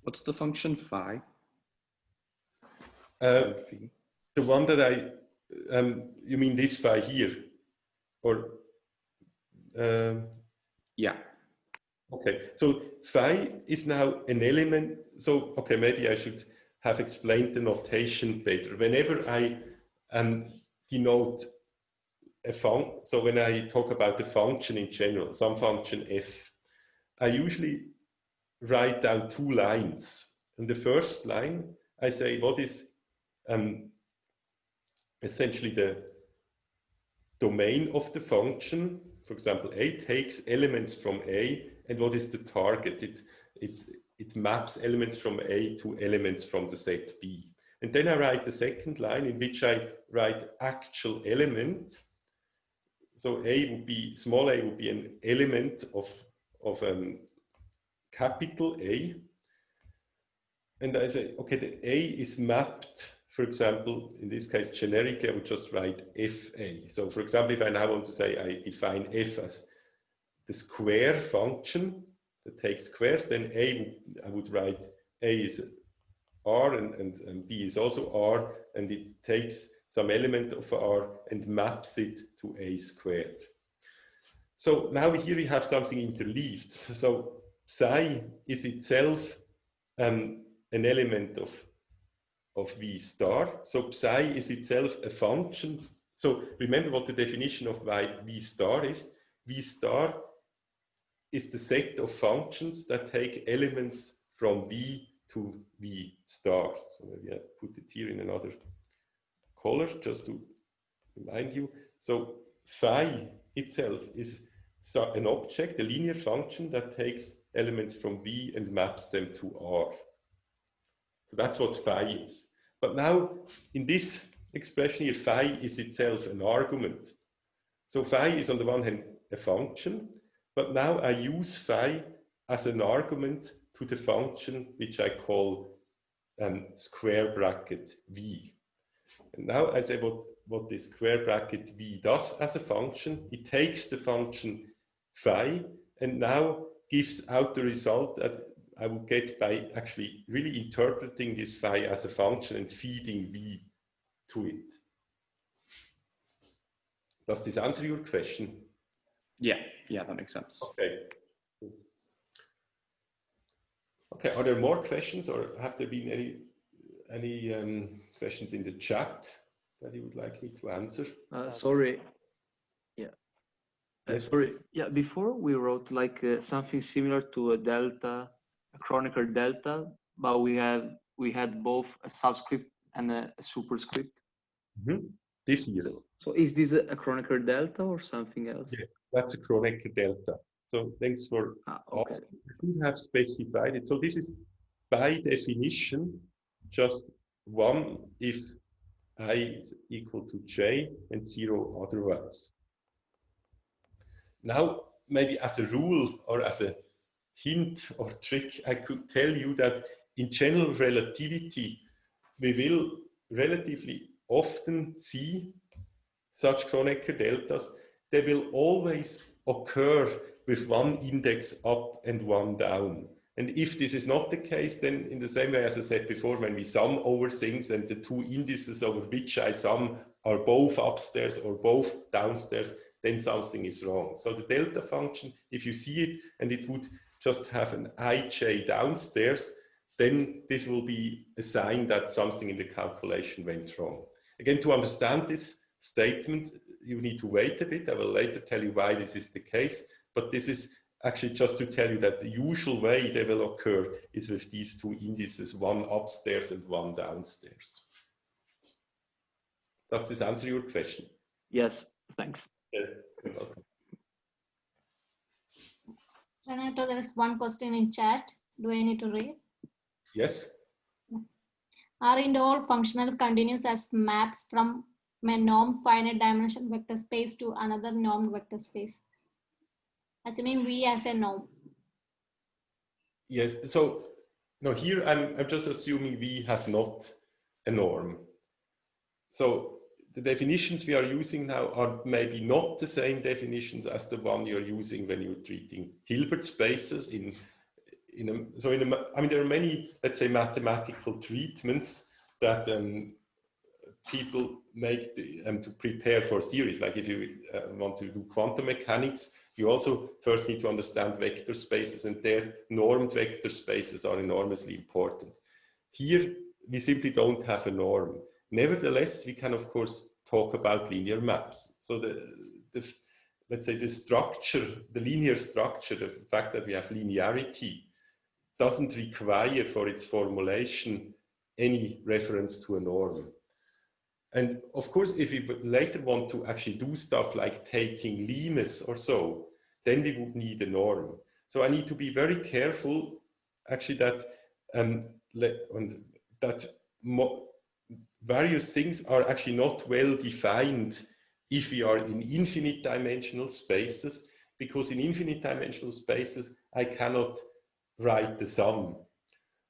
What's the function phi? The one that you mean this phi here? Or yeah. Okay, so phi is now an element. So, okay, maybe I should have explained the notation better. Whenever I denote a function, so when I talk about the function in general, some function f, I usually write down 2 lines. In the first line, I say what is essentially the domain of the function. For example, A takes elements from A, and what is the target? It maps elements from A to elements from the set B. And then I write the second line in which I write actual element. So A would be, small a would be an element of capital A. And I say, okay, the A is mapped, for example, in this case, generically, I would just write FA. So for example, if I now want to say I define F as the square function that takes squares, then I would write A is R and B is also R, and it takes some element of R and maps it to A squared. So now here we have something interleaved. So psi is itself an element of V star. So psi is itself a function. So remember what the definition of V star is. V star is the set of functions that take elements from V to V star. So maybe I put it here in another color just to remind you. So phi itself is an object, a linear function that takes elements from V and maps them to R. So that's what phi is. But now in this expression here, phi is itself an argument. So phi is on the one hand a function, but now I use phi as an argument to the function which I call square bracket v. And now I say what this square bracket v does as a function. It takes the function phi and now gives out the result that I would get by actually really interpreting this phi as a function and feeding v to it. Does this answer your question? Yeah, that makes sense. Okay. Okay, are there more questions or have there been any questions in the chat that you would like me to answer? Sorry. Yeah. Yes. Sorry. Yeah. Before we wrote like something similar to a delta, a Kronecker delta, but we had both a subscript and a superscript. Mm-hmm. This year. So is this a Kronecker delta or something else? Yes, that's a Kronecker delta. So thanks for okay. asking. We have specified it. So this is by definition just one if I is equal to j and 0 otherwise. Now, maybe as a rule or as a hint or trick, I could tell you that in general relativity, we will relatively often see such Kronecker deltas. They will always occur with one index up and one down. And if this is not the case, then in the same way as I said before, when we sum over things and the two indices over which I sum are both upstairs or both downstairs, then something is wrong. So the delta function, if you see it and it would just have an ij downstairs, then this will be a sign that something in the calculation went wrong. Again, to understand this statement, you need to wait a bit. I will later tell you why this is the case, but this is actually just to tell you that the usual way they will occur is with these two indices, one upstairs and one downstairs. Does this answer your question? Yes, thanks. Yeah, you're welcome. Renato, there is one question in chat. Do I need to read? Yes. Aren't all functionals continuous as maps from a normed finite dimensional vector space to another normed vector space? Assuming V as a norm. Yes. So no, here I'm just assuming V has not a norm. So the definitions we are using now are maybe not the same definitions as the one you're using when you're treating Hilbert spaces I mean, there are many, let's say, mathematical treatments that people make to prepare for theories. Like if you want to do quantum mechanics, you also first need to understand vector spaces, and their normed vector spaces are enormously important. Here, we simply don't have a norm. Nevertheless, we can, of course, talk about linear maps. So let's say the structure, the linear structure, the fact that we have linearity doesn't require for its formulation any reference to a norm. And of course, if we later want to actually do stuff like taking limes or so, then we would need a norm. So I need to be very careful actually that various things are actually not well defined if we are in infinite dimensional spaces, because in infinite dimensional spaces, I cannot write the sum.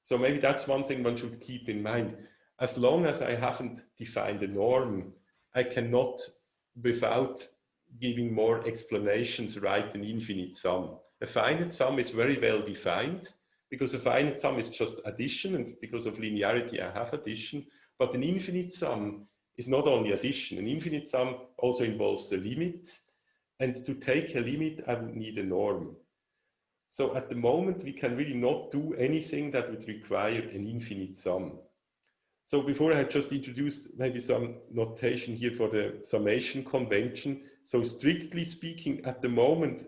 So maybe that's one thing one should keep in mind. As long as I haven't defined a norm, I cannot, without giving more explanations, write an infinite sum. A finite sum is very well defined, because a finite sum is just addition, and because of linearity I have addition. But an infinite sum is not only addition. An infinite sum also involves a limit, and to take a limit I would need a norm. So at the moment we can really not do anything that would require an infinite sum. So before I had just introduced maybe some notation here for the summation convention. So strictly speaking, at the moment,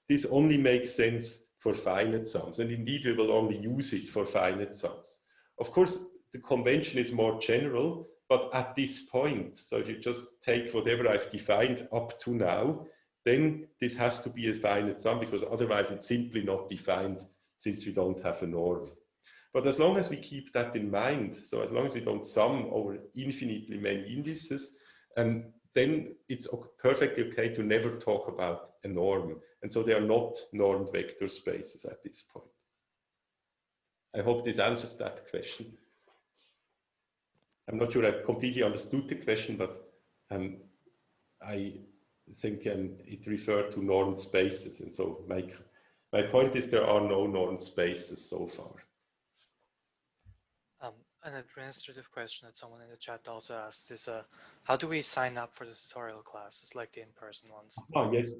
this only makes sense for finite sums. And indeed, we will only use it for finite sums. Of course, the convention is more general, but at this point, so if you just take whatever I've defined up to now, then this has to be a finite sum, because otherwise it's simply not defined since we don't have a norm. But as long as we keep that in mind, so as long as we don't sum over infinitely many indices, then it's perfectly okay to never talk about a norm. And so they are not normed vector spaces at this point. I hope this answers that question. I'm not sure I completely understood the question, but I think it referred to normed spaces. And so my point is there are no normed spaces so far. An administrative question that someone in the chat also asked is, how do we sign up for the tutorial classes, like the in-person ones? Oh, yes.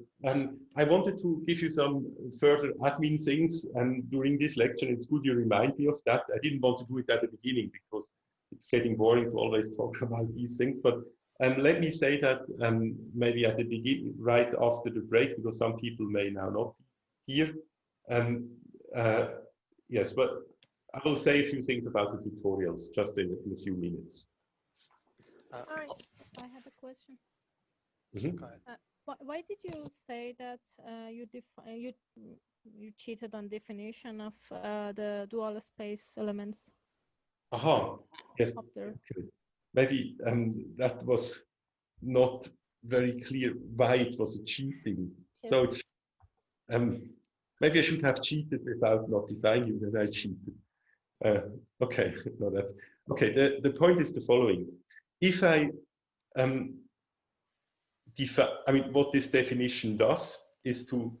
I wanted to give you some further admin things during this lecture. It's good you remind me of that. I didn't want to do it at the beginning because it's getting boring to always talk about these things. But let me say that maybe at the beginning, right after the break, because some people may now not be here. Yes, but I will say a few things about the tutorials just in a few minutes. Sorry, I had a question. Mm-hmm. Go ahead. Why did you say that you cheated on definition of the dual space elements? Aha, yes. Up there? Okay. Maybe that was not very clear why it was cheating. Yes. So it's maybe I should have cheated without notifying you that I cheated. Okay, no, that's okay. The point is the following: if I what this definition does is to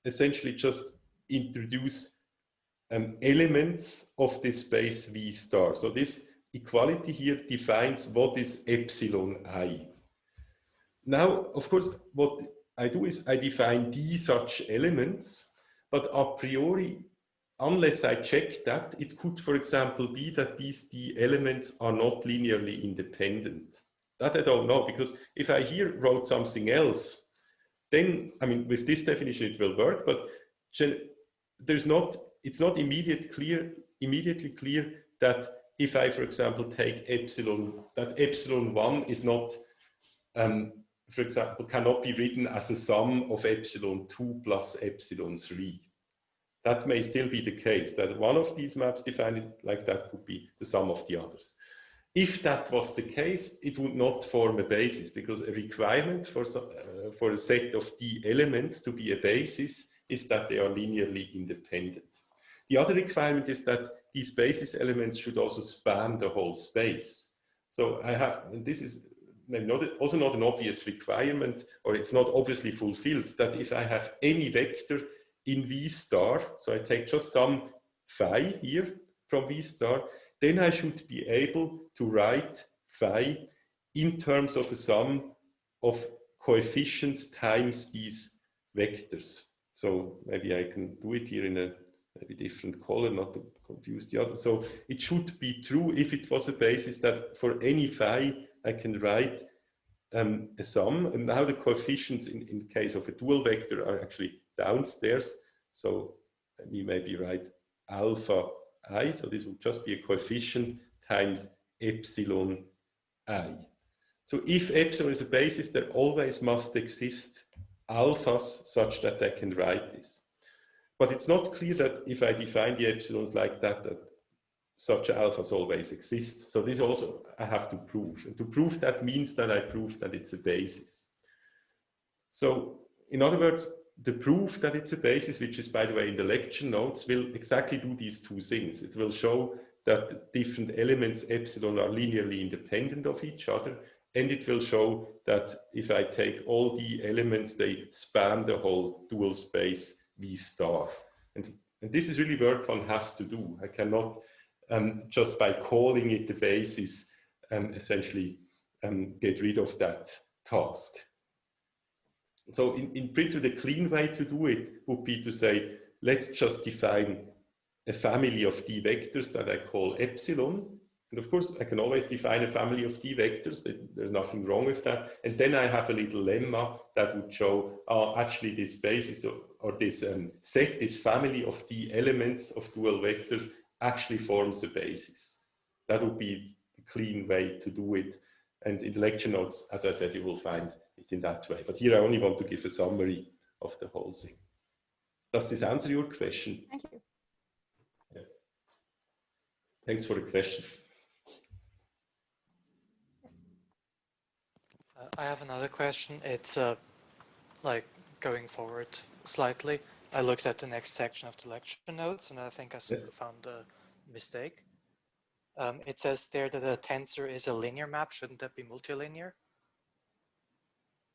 essentially just introduce elements of this space V star. So this equality here defines what is epsilon I. Now, of course, what I do is I define D such elements, but a priori, unless I check that, it could, for example, be that these D elements are not linearly independent. That I don't know, because if I here wrote something else, then, I mean, with this definition it will work, but it's not immediately clear that if I, for example, take epsilon, that epsilon 1 is not, for example, cannot be written as a sum of epsilon 2 plus epsilon 3. That may still be the case, that one of these maps defined like that could be the sum of the others. If that was the case, it would not form a basis, because a requirement for a set of D elements to be a basis is that they are linearly independent. The other requirement is that these basis elements should also span the whole space. So I have, and this is maybe also not an obvious requirement, or it's not obviously fulfilled, that if I have any vector in V star, so I take just some phi here from V star, then I should be able to write phi in terms of a sum of coefficients times these vectors. So maybe I can do it here in a maybe different color, not to confuse the other. So it should be true if it was a basis that for any phi I can write a sum. And now the coefficients in the case of a dual vector are actually downstairs. So we maybe write alpha I. So this would just be a coefficient times epsilon I. So if epsilon is a basis, there always must exist alphas such that I can write this. But it's not clear that if I define the epsilons like that, that such alphas always exist. So this also I have to prove. And to prove that means that I prove that it's a basis. So in other words, the proof that it's a basis, which is, by the way, in the lecture notes, will exactly do these two things. It will show that different elements epsilon are linearly independent of each other. And it will show that if I take all the elements, they span the whole dual space V star. And this is really work one has to do. I cannot just by calling it the basis essentially get rid of that task. So in principle, the clean way to do it would be to say, let's just define a family of D vectors that I call epsilon. And of course, I can always define a family of D vectors. There's nothing wrong with that. And then I have a little lemma that would show, actually this basis or this set, this family of D elements of dual vectors actually forms a basis. That would be the clean way to do it. And in the lecture notes, as I said, you will find it in that way. But here I only want to give a summary of the whole thing. Does this answer your question? Thank you. Yeah. Thanks for the question. I have another question. It's like going forward slightly. I looked at the next section of the lecture notes, and I think I found a mistake. It says there that a tensor is a linear map. Shouldn't that be multilinear?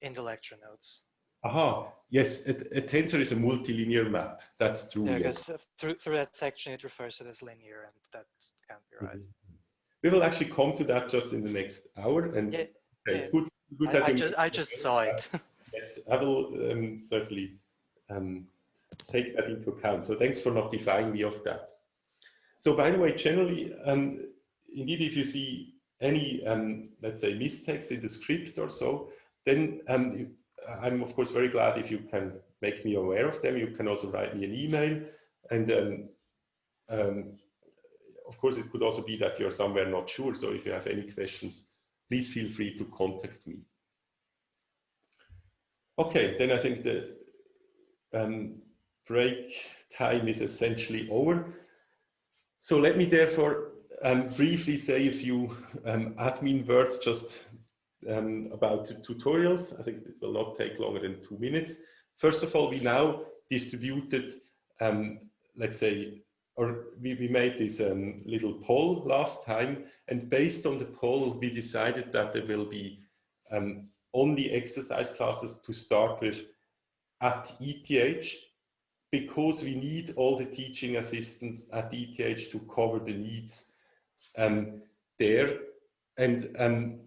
In the lecture notes. Aha, yes, a tensor is a multilinear map. That's true, Yeah, yes. because through that section it refers to it as linear, and that can't be right. We will actually come to that just in the next hour. And yeah, okay, yeah. good that I just saw it. Yes, I will certainly take that into account. So thanks for notifying me of that. So by the way, generally, indeed, if you see any, let's say, mistakes in the script or so, then I'm of course very glad if you can make me aware of them. You can also write me an email, and of course it could also be that you're somewhere not sure. So if you have any questions, please feel free to contact me. Okay, then I think the break time is essentially over. So let me therefore briefly say a few admin words just about tutorials. I think it will not take longer than 2 minutes. First of all, we now distributed, let's say, or we made this little poll last time, and based on the poll, we decided that there will be only exercise classes to start with at ETH, because we need all the teaching assistants at ETH to cover the needs there. And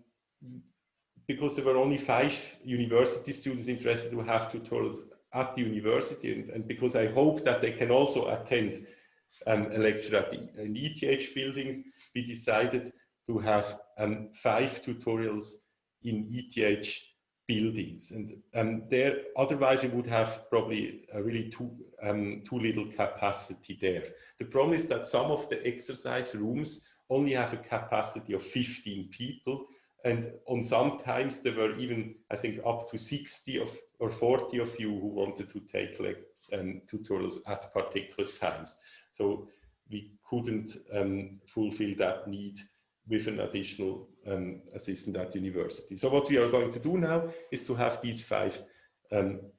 because there were only 5 university students interested to have tutorials at the university, and because I hope that they can also attend a lecture at the ETH buildings, we decided to have 5 tutorials in ETH buildings, and there otherwise we would have probably really too little capacity there. The problem is that some of the exercise rooms only have a capacity of 15 people, and on some times there were even, I think, up to 60 or 40 of you who wanted to take tutorials at particular times. So we couldn't fulfill that need with an additional assistant at university. So what we are going to do now is to have these 5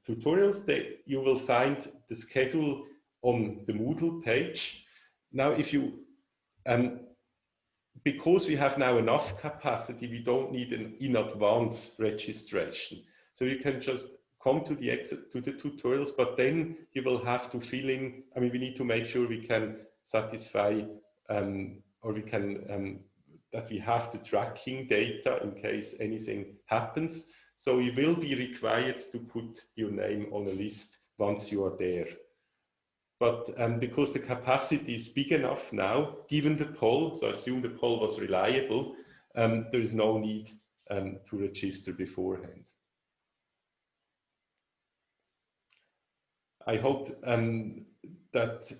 tutorials. You will find the schedule on the Moodle page. Now, if you, because we have now enough capacity, we don't need an in advance registration. So you can just come to the tutorials, but then you will have to fill in. I mean, we need to make sure we can satisfy or we can that we have the tracking data in case anything happens. So you will be required to put your name on a list once you are there. But because the capacity is big enough now, given the poll, so I assume the poll was reliable, there is no need to register beforehand. I hope that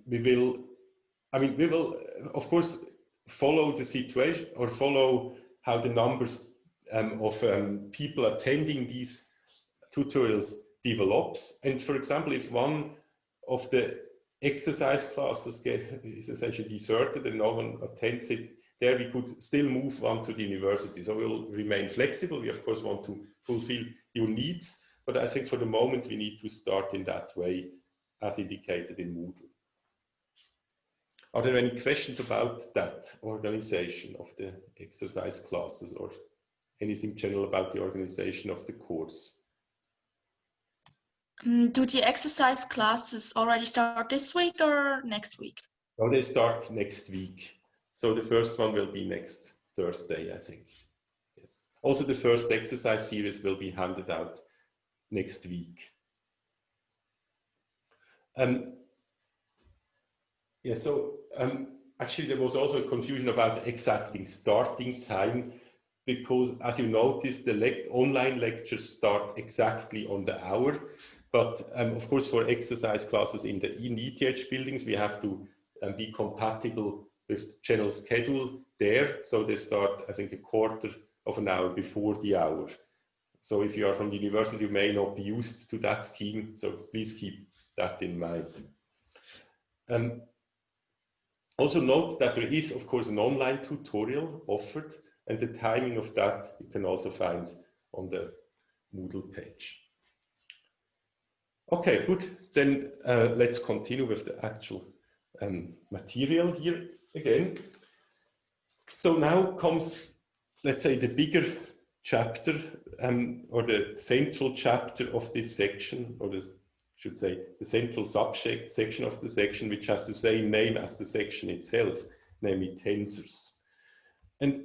we will, of course, follow the situation or follow how the numbers of people attending these tutorials develops. And for example, if one of the exercise classes is essentially deserted and no one attends it, there we could still move one to the university. So we'll remain flexible. We of course want to fulfill your needs, but I think for the moment we need to start in that way as indicated in Moodle. Are there any questions about that organization of the exercise classes or anything general about the organization of the course? Do the exercise classes already start this week or next week? No, they start next week. So the first one will be next Thursday, I think. Yes. Also, the first exercise series will be handed out next week. Yeah, so actually there was also a confusion about the exacting starting time, because as you noticed, the online lectures start exactly on the hour. But of course, for exercise classes in ETH buildings, we have to be compatible with the general schedule there. So they start, I think, a quarter of an hour before the hour. So if you are from the university, you may not be used to that scheme. So please keep that in mind. Also note that there is, of course, an online tutorial offered, and the timing of that you can also find on the Moodle page. Okay, good. Then let's continue with the actual material here again. So now comes, let's say, the bigger chapter or the central chapter of this section, or the, should say, the central subject section of the section, which has the same name as the section itself, namely tensors. And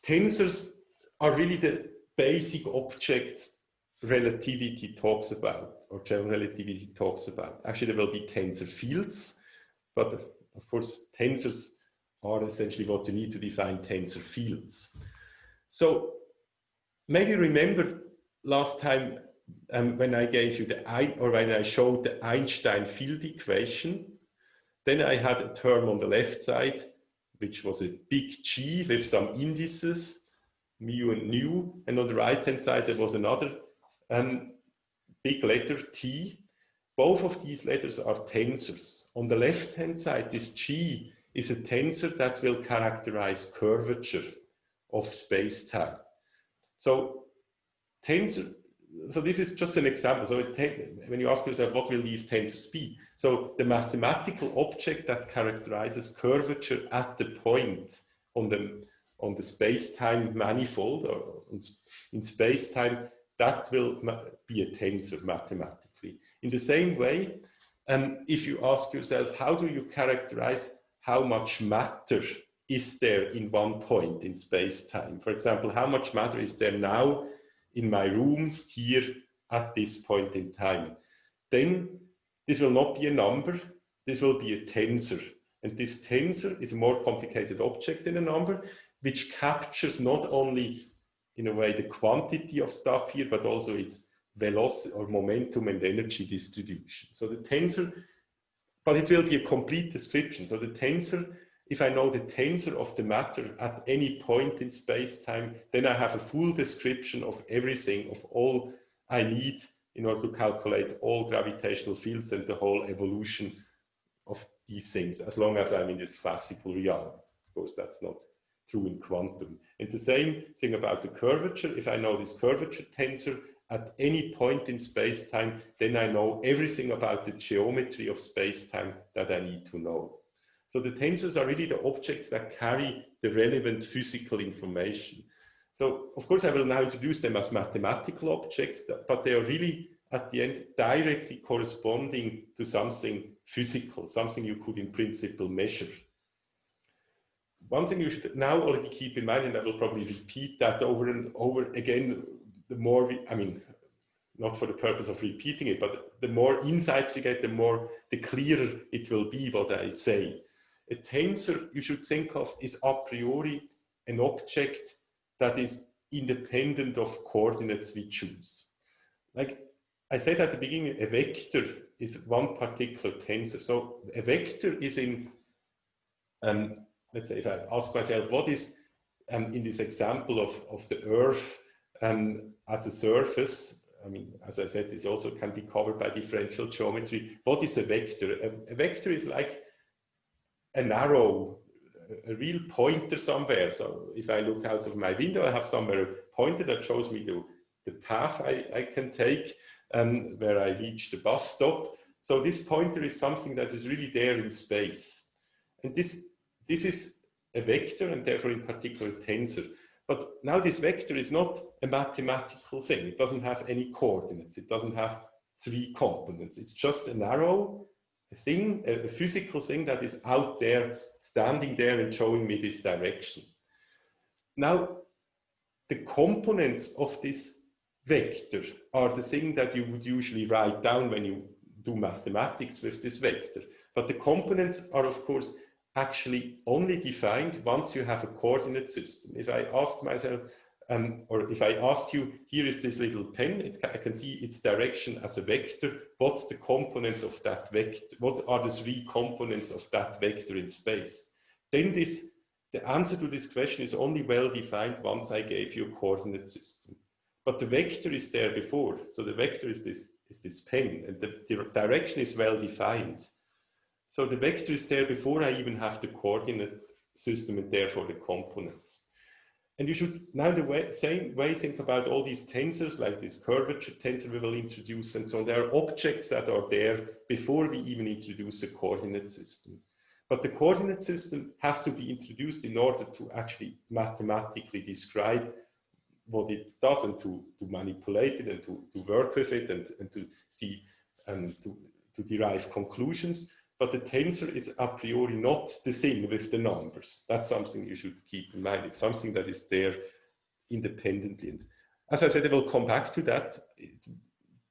tensors are really the basic objects relativity talks about, or general relativity talks about. Actually, there will be tensor fields, but of course, tensors are essentially what you need to define tensor fields. So maybe remember last time when I gave you when I showed the Einstein field equation, then I had a term on the left side, which was a big G with some indices, mu and nu, and on the right-hand side there was another big letter T. Both of these letters are tensors. On the left-hand side, this G is a tensor that will characterize curvature of space-time. So this is just an example. So when you ask yourself, what will these tensors be? So the mathematical object that characterizes curvature at the point on the space-time manifold, or in space-time, that will be a tensor mathematically. In the same way, if you ask yourself, how do you characterize how much matter is there in one point in space-time? For example, how much matter is there now in my room here at this point in time? Then this will not be a number, this will be a tensor. And this tensor is a more complicated object than a number, which captures not only, in a way, the quantity of stuff here, but also its velocity or momentum and energy distribution. So the tensor, but it will be a complete description. So the tensor, if I know the tensor of the matter at any point in space-time, then I have a full description of everything, of all I need in order to calculate all gravitational fields and the whole evolution of these things, as long as I'm in this classical realm. Of course, that's not true in quantum. And the same thing about the curvature. If I know this curvature tensor at any point in space-time, then I know everything about the geometry of space-time that I need to know. So the tensors are really the objects that carry the relevant physical information. So of course I will now introduce them as mathematical objects, but they are really at the end directly corresponding to something physical, something you could in principle measure. One thing you should now already keep in mind, and I will probably repeat that over and over again, the more I mean, not for the purpose of repeating it, but the more insights you get, the clearer it will be what I say. A tensor you should think of is a priori an object that is independent of coordinates we choose. Like I said at the beginning, a vector is one particular tensor. So a vector is in, let's say if I ask myself, what is in this example of the Earth as a surface, I mean, as I said, this also can be covered by differential geometry. What is a vector? A vector is like an arrow, a real pointer somewhere. So if I look out of my window, I have somewhere a pointer that shows me the path I can take where I reach the bus stop. So this pointer is something that is really there in space. And this is a vector, and therefore in particular tensor. But now this vector is not a mathematical thing. It doesn't have any coordinates. It doesn't have three components. It's just an arrow, a thing, a physical thing that is out there, standing there and showing me this direction. Now, the components of this vector are the thing that you would usually write down when you do mathematics with this vector. But the components are, of course, actually only defined once you have a coordinate system. If I ask myself, or if I ask you, here is this little pen, I can see its direction as a vector. What's the component of that vector? What are the three components of that vector in space? Then the answer to this question is only well defined once I gave you a coordinate system. But the vector is there before. So the vector is this pen, and the direction is well defined. So the vector is there before I even have the coordinate system and therefore the components. And you should now same way think about all these tensors, like this curvature tensor we will introduce and so on. There are objects that are there before we even introduce a coordinate system. But the coordinate system has to be introduced in order to actually mathematically describe what it does and to manipulate it and to work with it and to see and to derive conclusions. But the tensor is a priori not the thing with the numbers. That's something you should keep in mind. It's something that is there independently. And as I said, I will come back to that.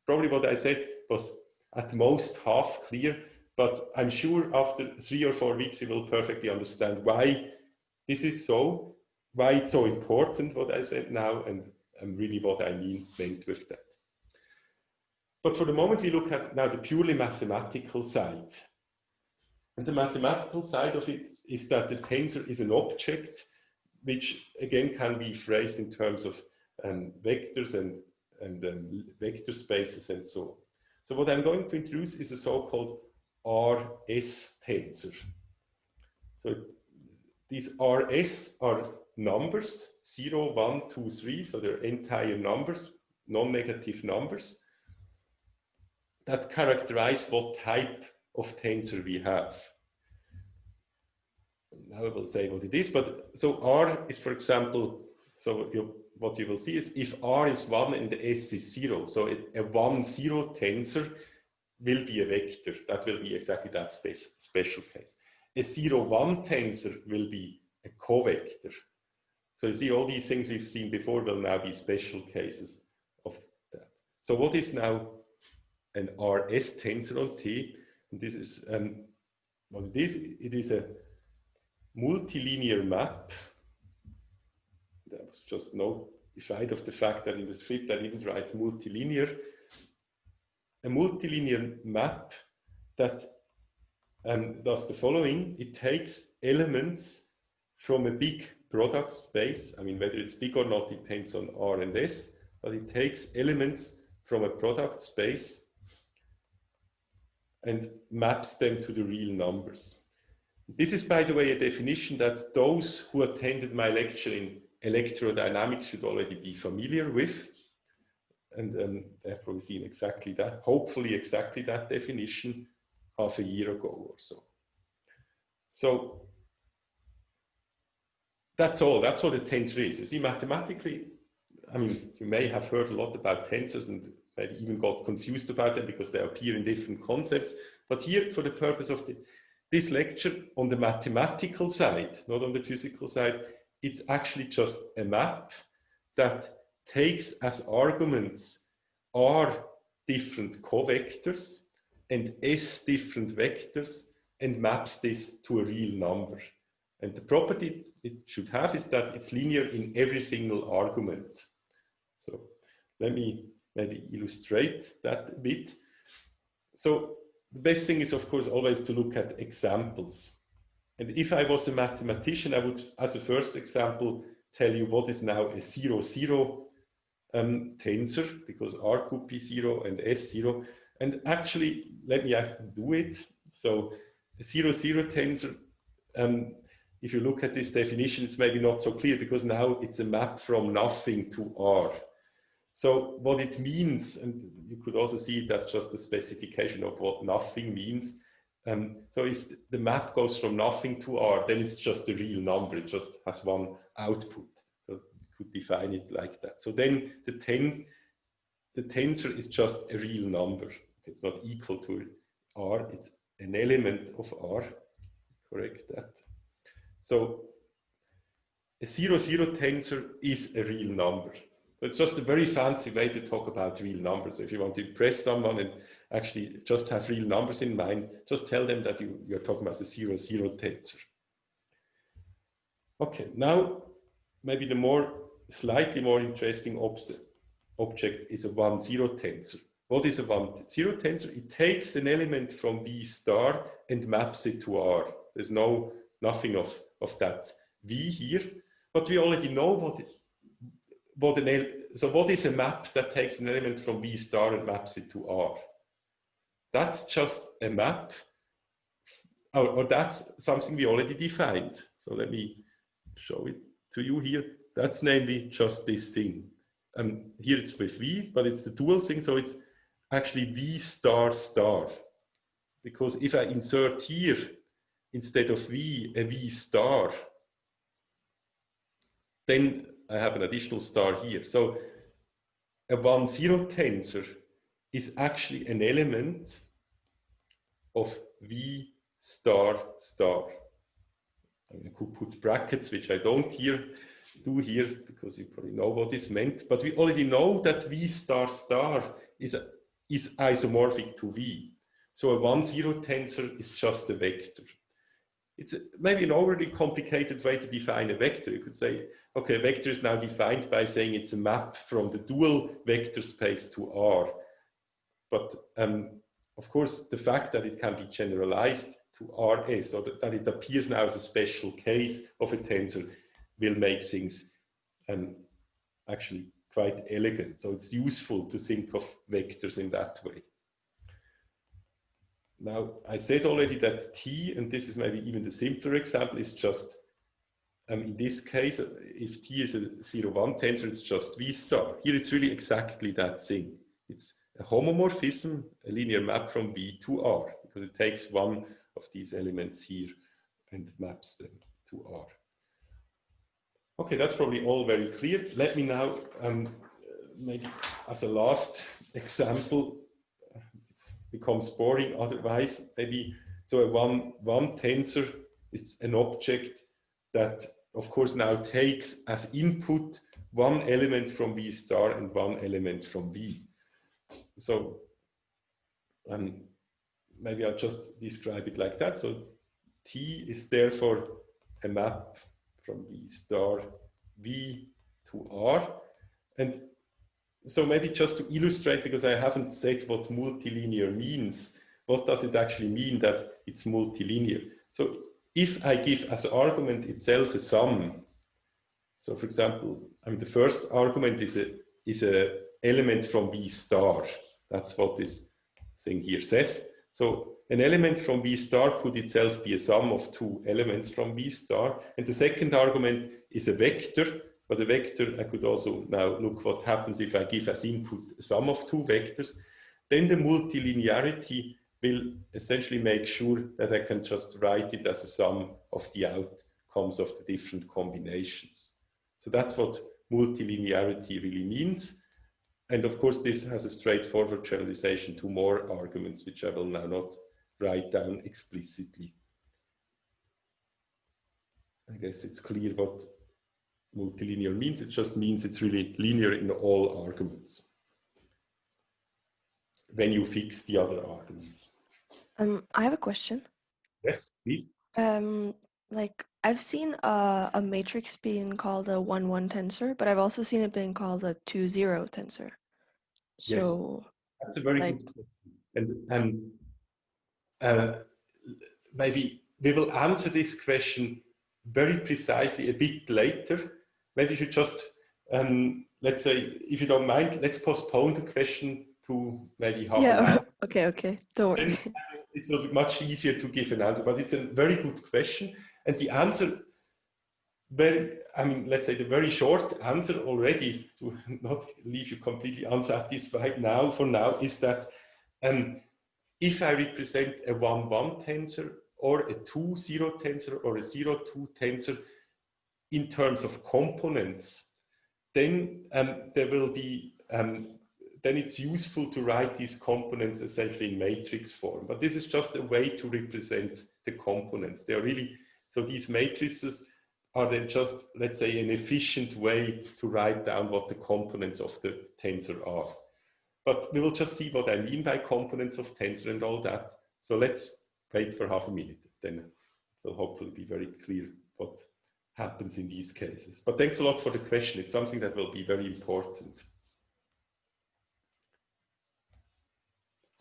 Probably what I said was at most half clear, but I'm sure after 3 or 4 weeks, you will perfectly understand why this is so, why it's so important, what I said now, and really what I meant with that. But for the moment, we look at now the purely mathematical side. And the mathematical side of it is that the tensor is an object, which again can be phrased in terms of vectors and vector spaces and so on. So what I'm going to introduce is a so-called RS tensor. So these RS are numbers, 0, 1, 2, 3, so they're entire numbers, non-negative numbers, that characterize what type of tensor we have. Now I will say what it is, but so R is, for example, so what you will see is if R is 1 and the S is 0, so a 1, 0 tensor will be a vector. That will be exactly that special case. A 0, 1 tensor will be a covector. So you see all these things we've seen before will now be special cases of that. So what is now an RS tensor on T? And this is what it is. It is a multilinear map. I was just notified of the fact that in the script I didn't write multilinear. A multilinear map that does the following. It takes elements from a big product space. I mean, whether it's big or not depends on R and S, but it takes elements from a product space and maps them to the real numbers. This is, by the way, a definition that those who attended my lecture in electrodynamics should already be familiar with. And they've probably seen exactly that, hopefully exactly that definition half a year ago or so. So that's all the tensor is. You see, mathematically, I mean, you may have heard a lot about tensors and maybe even got confused about them because they appear in different concepts. But here, for the purpose of this lecture, on the mathematical side, not on the physical side, it's actually just a map that takes as arguments R different covectors and S different vectors and maps this to a real number. And the property it should have is that it's linear in every single argument. So let me maybe illustrate that a bit. So the best thing is, of course, always to look at examples. And if I was a mathematician, I would, as a first example, tell you what is now a 0, 0 tensor, because R could be 0 and S 0. And actually, let me do it. So a 0, 0 tensor, if you look at this definition, it's maybe not so clear because now it's a map from nothing to R. So what it means, and you could also see it as just a specification of what nothing means. So if the map goes from nothing to R, then it's just a real number. It just has one output. So you could define it like that. So then the tensor is just a real number. It's not equal to R. It's an element of R. Correct that. So a 0, 0 tensor is a real number. It's just a very fancy way to talk about real numbers. If you want to impress someone and actually just have real numbers in mind, just tell them that you're talking about the 0, 0 tensor. Okay, now maybe the slightly more interesting object is a 1, 0 tensor. What is a 1, 0 tensor? It takes an element from V star and maps it to R. There's nothing of that V here, but we already know so what is a map that takes an element from V star and maps it to R? That's just a map or that's something we already defined. So let me show it to you here. That's namely just this thing. Here it's with V, but it's the dual thing, so it's actually V star star. Because if I insert here, instead of V, a V star, then I have an additional star here. So a 1-0 tensor is actually an element of V star star. I could put brackets, which I don't do here, because you probably know what is meant, but we already know that V star star is isomorphic to V. So a 1-0 tensor is just a vector. It's maybe an overly complicated way to define a vector. You could say, okay, a vector is now defined by saying it's a map from the dual vector space to R. But of course, the fact that it can be generalized to RS, or that it appears now as a special case of a tensor, will make things actually quite elegant. So it's useful to think of vectors in that way. Now, I said already that T, and this is maybe even the simpler example, is just, in this case, if T is a 0-1 tensor, it's just V star. Here it's really exactly that thing. It's a homomorphism, a linear map from V to R, because it takes one of these elements here and maps them to R. Okay, that's probably all very clear. Let me now, maybe as a last example, becomes boring otherwise, maybe. So a one tensor is an object that, of course, now takes as input one element from V star and one element from V. So maybe I'll just describe it like that. So T is therefore a map from V star V to R. And so maybe just to illustrate, because I haven't said what multilinear means, what does it actually mean that it's multilinear? So if I give as argument itself a sum, so for example, the first argument is a element from V star. That's what this thing here says. So an element from V star could itself be a sum of two elements from V star. And the second argument is a vector. But a vector, I could also now look what happens if I give as input a sum of two vectors. Then the multilinearity will essentially make sure that I can just write it as a sum of the outcomes of the different combinations. So that's what multilinearity really means. And of course, this has a straightforward generalization to more arguments, which I will now not write down explicitly. I guess it's clear what multilinear means. It just means it's really linear in all arguments when you fix the other arguments. I have a question. Yes, please. Like I've seen a matrix being called a 1-1 tensor, but I've also seen it being called a 2-0 tensor. So yes, that's a very good question. And maybe we will answer this question very precisely a bit later. Maybe you should just, let's say, if you don't mind, let's postpone the question to maybe half an hour. Okay, don't worry. Then it will be much easier to give an answer, but it's a very good question. And the answer, let's say the very short answer already, to not leave you completely unsatisfied now, for now, is that if I represent a 1-1 tensor or a 2-0 tensor or a 0-2 tensor in terms of components, then there will be, then it's useful to write these components essentially in matrix form. But this is just a way to represent the components. They are really, so these matrices are then just, let's say, an efficient way to write down what the components of the tensor are. But we will just see what I mean by components of tensor and all that. So let's wait for half a minute, then it will hopefully be very clear what happens in these cases. But thanks a lot for the question. It's something that will be very important.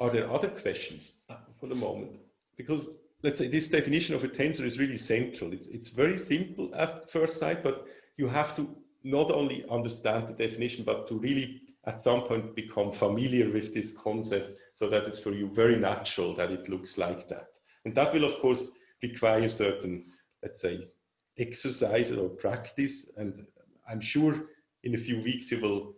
Are there other questions for the moment? Because let's say this definition of a tensor is really central. It's very simple at first sight, but you have to not only understand the definition, but to really at some point become familiar with this concept so that it's for you very natural that it looks like that. And that will, of course, require certain, let's say, exercise or practice. And I'm sure in a few weeks you will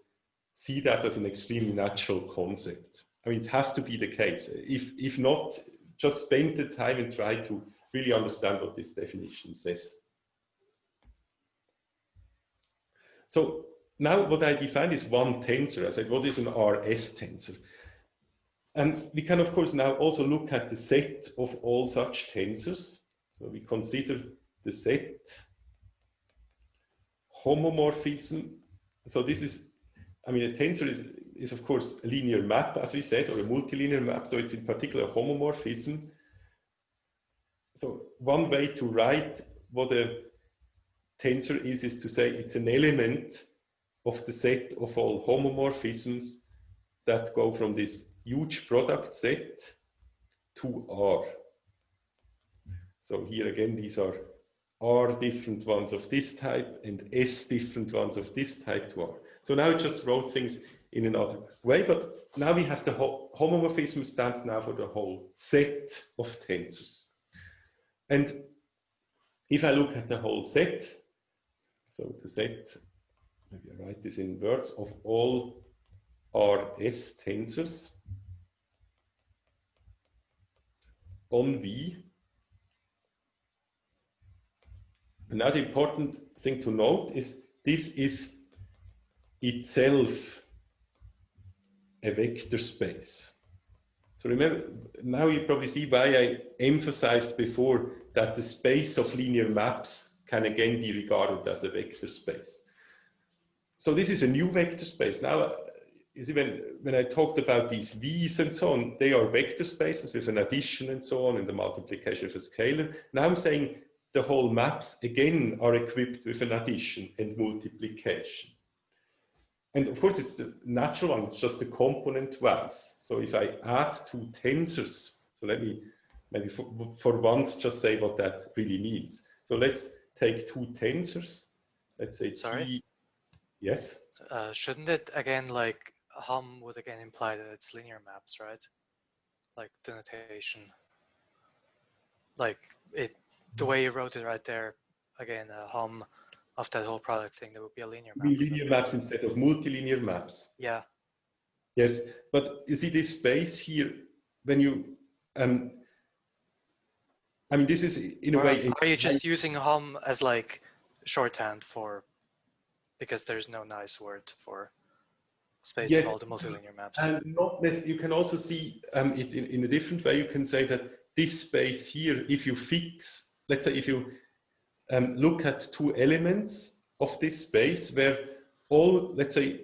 see that as an extremely natural concept. I mean, it has to be the case. If not, just spend the time and try to really understand what this definition says. So now what I defined is one tensor. I said, what is an RS tensor? And we can, of course, now also look at the set of all such tensors. So we consider the set homomorphism. So this is, I mean, a tensor is of course a linear map, as we said, or a multilinear map. So it's in particular homomorphism. So one way to write what a tensor is to say it's an element of the set of all homomorphisms that go from this huge product set to R. So here again, these are R different ones of this type and S different ones of this type to R. So now I just wrote things in another way, but now we have the homomorphism stands now for the whole set of tensors. And if I look at the whole set, so the set, maybe I write this in words, of all RS tensors on V. And now the important thing to note is this is itself a vector space. So remember, now you probably see why I emphasized before that the space of linear maps can again be regarded as a vector space. So this is a new vector space. Now, you see, when I talked about these V's and so on, they are vector spaces with an addition and so on, and the multiplication of a scalar. Now I'm saying the whole maps again are equipped with an addition and multiplication. And of course, it's the natural one, it's just the component wise. So if I add two tensors, so let me maybe for once just say what that really means. So let's take two tensors. Let's say Sorry? T. Yes? Shouldn't it again, like, hom would again imply that it's linear maps, right? Like the notation. Like the way you wrote it right there, again, hom of that whole product thing, that would be a linear map. Linear maps instead of multilinear maps. Yeah. Yes, but you see this space here, when you, I mean, this is in a way. Are you just using hom as like shorthand for, because there's no nice word for space of all the multilinear maps? And not necessarily, you can also see it in a different way. You can say that this space here, if you fix, let's say if you look at two elements of this space where all, let's say,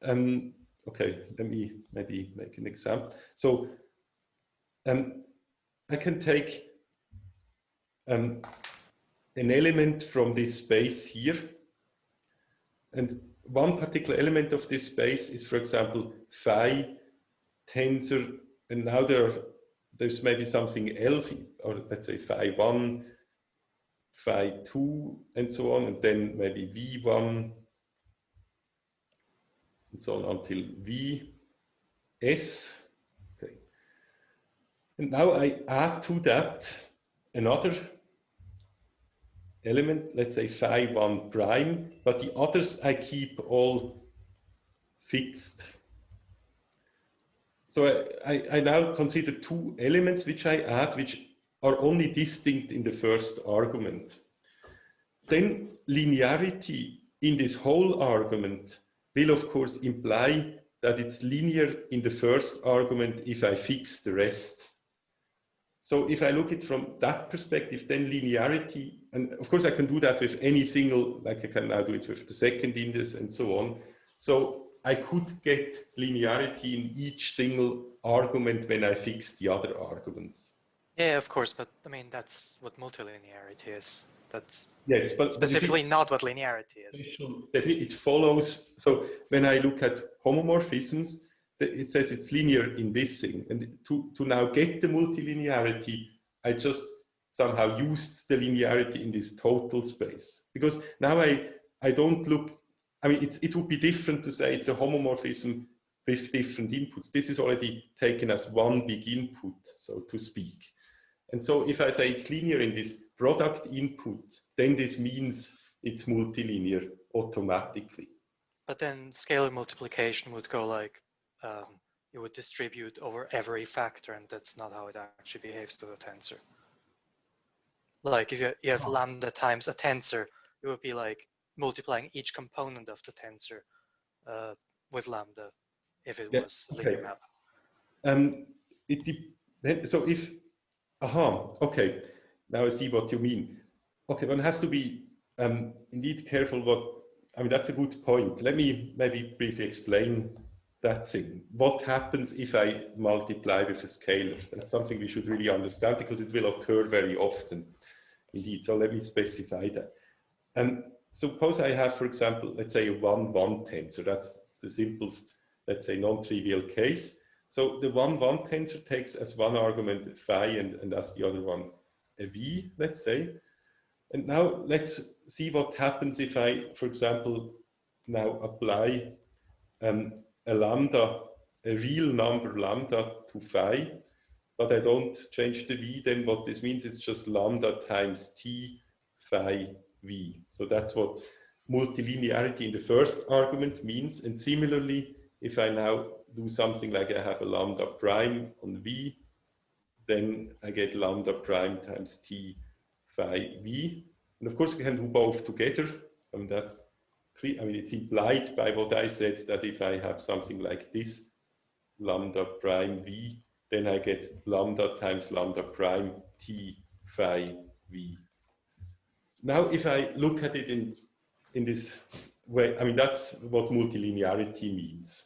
okay, let me maybe make an example. So I can take an element from this space here, and one particular element of this space is, for example, phi tensor, and now there's maybe something else, or let's say phi 1, phi 2, and so on, and then maybe v1, and so on until vs. Okay. And now I add to that another element, let's say phi 1 prime, but the others I keep all fixed. So I now consider two elements which I add, which are only distinct in the first argument. Then linearity in this whole argument will of course imply that it's linear in the first argument if I fix the rest. So if I look at it from that perspective, then linearity, and of course I can do that with any single, like I can now do it with the second index and so on. So I could get linearity in each single argument when I fix the other arguments. Yeah, of course, but I mean, that's what multilinearity is. That's yes, but specifically not what linearity is. It follows, so when I look at homomorphisms, it says it's linear in this thing. And to now get the multilinearity, I just somehow used the linearity in this total space. Because now I don't look, I mean, it would be different to say it's a homomorphism with different inputs. This is already taken as one big input, so to speak. And so if I say it's linear in this product input, then this means it's multilinear automatically. But then scalar multiplication would go like, you would distribute over every factor, and that's not how it actually behaves to the tensor. Like if you have lambda times a tensor, it would be like multiplying each component of the tensor with lambda if it was a linear map. So if, okay, now I see what you mean. Okay, one has to be indeed careful what, I mean, that's a good point. Let me maybe briefly explain that thing. What happens if I multiply with a scalar? That's something we should really understand because it will occur very often. Indeed, so let me specify that. And suppose I have, for example, let's say a 1-1 tensor. That's the simplest, let's say, non-trivial case. So the 1-1 tensor takes as one argument phi and as the other one a v, let's say. And now let's see what happens if I, for example, now apply a lambda, a real number lambda to phi, but I don't change the v, then what this means, it's just lambda times t phi v. So that's what multilinearity in the first argument means. And similarly, if I now do something like I have a lambda prime on v, then I get lambda prime times t phi v. And of course, we can do both together. I mean, that's clear. I mean, it's implied by what I said that if I have something like this, lambda prime v, then I get lambda times lambda prime t phi v. Now, if I look at it in this way, I mean, that's what multilinearity means.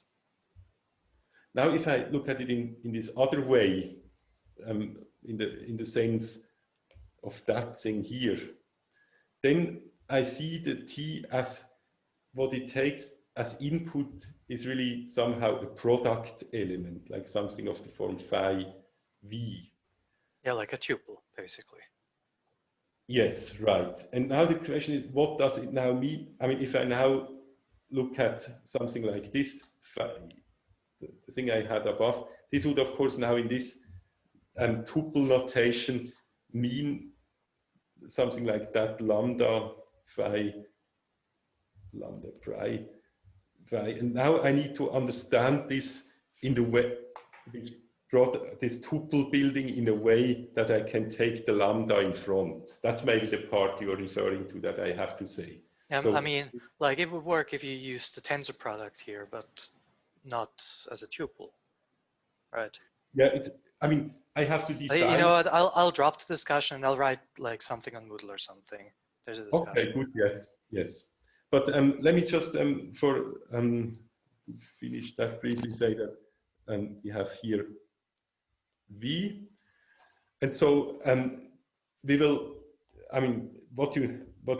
Now, if I look at it in this other way, in the sense of that thing here, then I see the t as what it takes as input is really somehow a product element, like something of the form phi v. Yeah, like a tuple, basically. Yes, right. And now the question is, what does it now mean? I mean, if I now look at something like this, the thing I had above, this would, of course, now in this tuple notation mean something like that, lambda phi, lambda phi. And now I need to understand this in the way, this tuple building in a way that I can take the lambda in front. That's maybe the part you're referring to that I have to say. So, I mean, like it would work if you use the tensor product here, but not as a tuple, right? Yeah, I mean, I have to define. You know what? I'll drop the discussion and I'll write like something on Moodle or something. There's a discussion. Okay, good. Yes, yes. But let me just finish that briefly. Say that we have here v, and so we will. I mean, what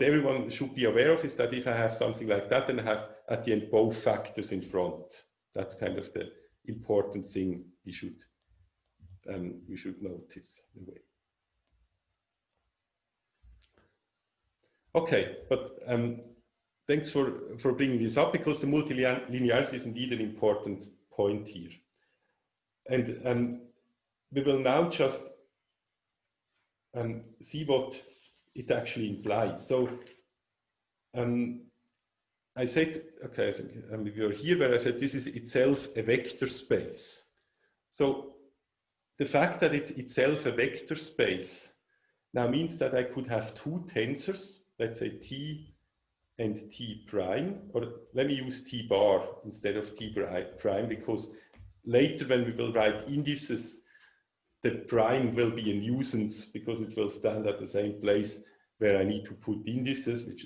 everyone should be aware of is that if I have something like that, then I have at the end both factors in front. That's kind of the important thing we should notice in a way. Okay, but thanks for bringing this up, because the multilinearity is indeed an important point here. And we will now just see what it actually implies. So I said, okay, I think we were here where I said this is itself a vector space. So the fact that it's itself a vector space now means that I could have two tensors, let's say t and t prime, or let me use t bar instead of t prime, because later when we will write indices, the prime will be a nuisance because it will stand at the same place where I need to put indices, which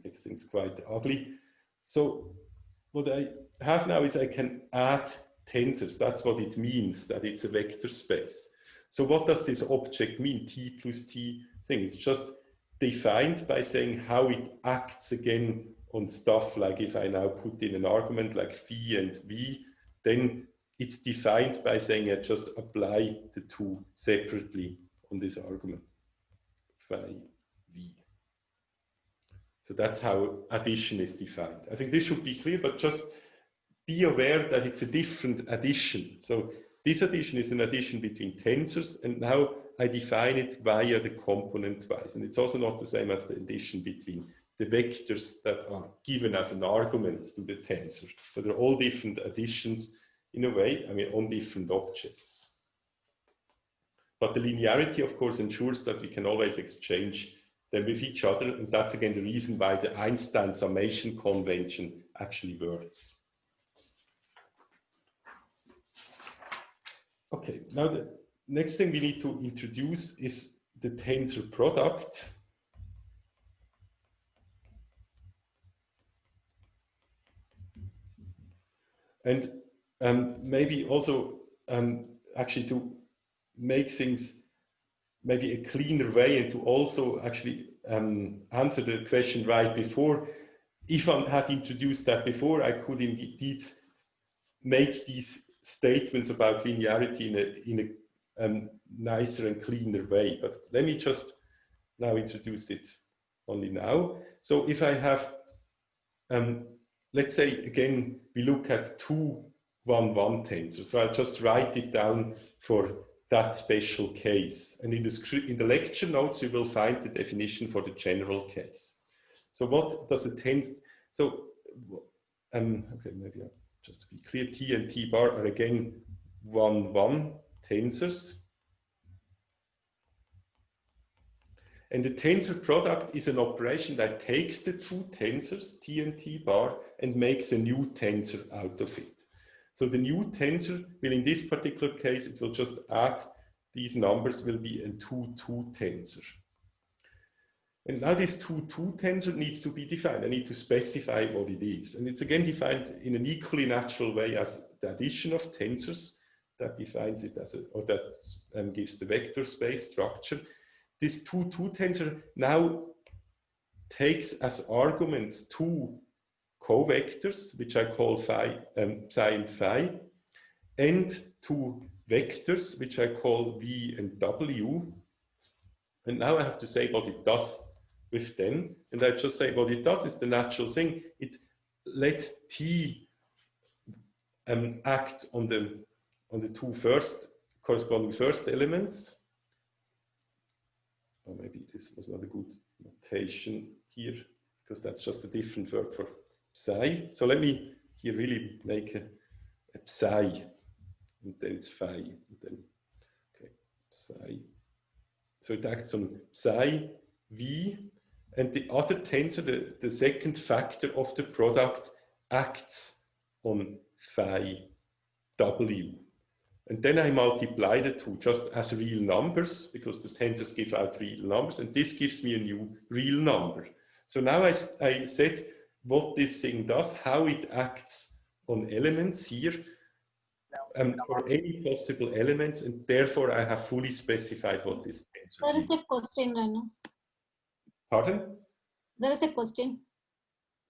makes things quite ugly. So what I have now is I can add tensors. That's what it means, that it's a vector space. So what does this object mean, t plus t thing? It's just defined by saying how it acts again on stuff, like if I now put in an argument like phi and v, then it's defined by saying I just apply the two separately on this argument, phi v. So that's how addition is defined. I think this should be clear, but just be aware that it's a different addition. So this addition is an addition between tensors, and now I define it via the component wise. And it's also not the same as the addition between the vectors that are given as an argument to the tensor. So they're all different additions in a way, I mean, on different objects. But the linearity, of course, ensures that we can always exchange them with each other. And that's again the reason why the Einstein summation convention actually works. Okay, now the next thing we need to introduce is the tensor product. And maybe also actually to make things maybe a cleaner way and to also actually answer the question right before, if I had introduced that before, I could indeed make these statements about linearity in a nicer and cleaner way. But let me just now introduce it only now. So if I have, let's say again, we look at 2, 1, 1 tensors. So I'll just write it down for that special case. And in the lecture notes, you will find the definition for the general case. So what does a tensor, so, okay, maybe just to be clear, T and T bar are again 1, 1 tensors. And the tensor product is an operation that takes the 2 tensors, T and T bar, and makes a new tensor out of it. So the new tensor will, in this particular case, it will just add these numbers, will be a 2, 2 tensor. And now this 2, 2 tensor needs to be defined. I need to specify what it is. And it's again defined in an equally natural way as the addition of tensors that defines it as a, or that gives the vector space structure. This 2, 2 tensor now takes as arguments 2 covectors, which I call psi and phi, and 2 vectors, which I call v and w. And now I have to say what it does with them. And I just say what it does is the natural thing. It lets T act on the 2 corresponding first elements. Or maybe this was not a good notation here, because that's just a different word for psi. So let me here really make a psi, and then it's phi, and then, okay, psi. So it acts on psi, v, and the other tensor, the second factor of the product, acts on phi, w. And then I multiply the 2 just as real numbers, because the tensors give out real numbers, and this gives me a new real number. So now I said what this thing does, how it acts on elements here, for any possible elements, and therefore I have fully specified what this tensor There is. is a question, Renner. Pardon? There is a question.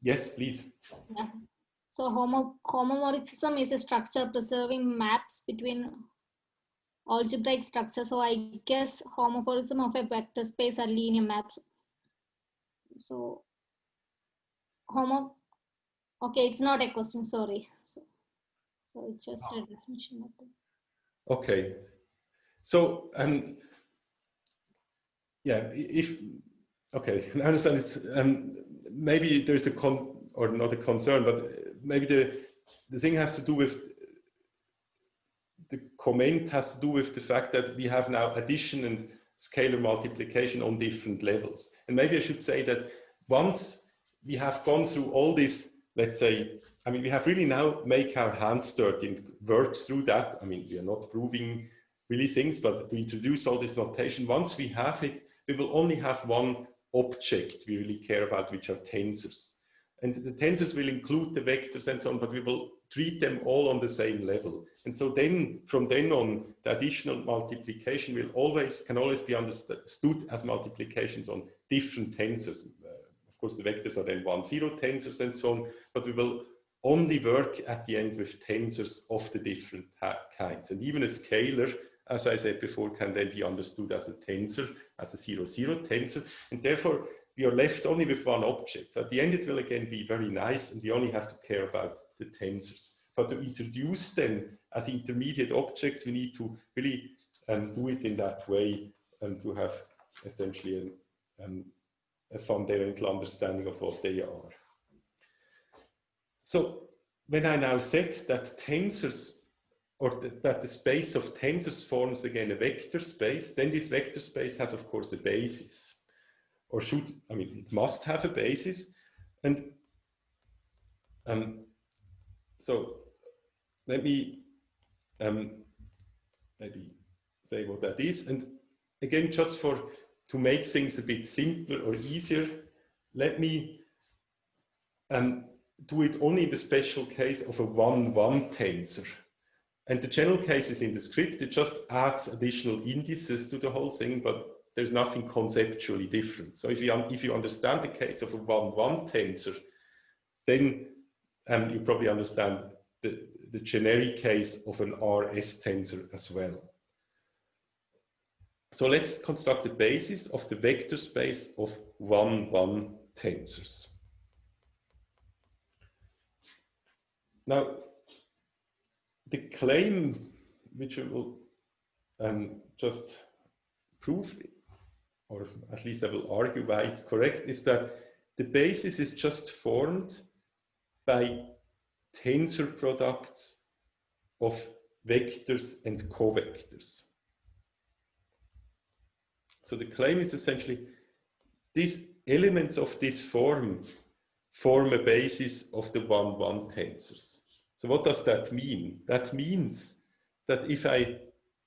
Yes, please. Yeah. So homomorphism is a structure preserving maps between algebraic structures. So I guess homomorphism of a vector space are linear maps. So okay, it's not a question, sorry. So it's just a definition of it. Okay. So yeah, okay, I understand it's maybe there's or not a concern, but maybe the thing has to do with the comment has to do with the fact that we have now addition and scalar multiplication on different levels. And maybe I should say that once we have gone through all this, let's say, I mean, we have really now make our hands dirty and work through that. I mean, we are not proving really things, but to introduce all this notation, once we have it, we will only have one object we really care about, which are tensors. And the tensors will include the vectors and so on, but we will treat them all on the same level. And so then, from then on, the additional multiplication can always be understood as multiplications on different tensors. Of course, the vectors are then 1, 0 tensors and so on, but we will only work at the end with tensors of the different kinds. And even a scalar, as I said before, can then be understood as a tensor, as a 0, 0 tensor. And therefore, we are left only with one object. So at the end, it will again be very nice, and we only have to care about the tensors. But to introduce them as intermediate objects, we need to really do it in that way and to have essentially a fundamental understanding of what they are. So when I now said that tensors, or that the space of tensors forms again a vector space, then this vector space has of course a basis, or it must have a basis. And so let me maybe say what that is. And again, just to make things a bit simpler or easier, let me do it only in the special case of a 1-1 tensor. And the general case is in the script. It just adds additional indices to the whole thing, but there's nothing conceptually different. So if you understand the case of a 1-1 tensor, then you probably understand the generic case of an RS tensor as well. So let's construct the basis of the vector space of 1-1 tensors. Now, the claim, which I will just prove, or at least I will argue why it's correct, is that the basis is just formed by tensor products of vectors and covectors. So the claim is essentially these elements of this form a basis of the 1-1 tensors. So what does that mean? That means that if I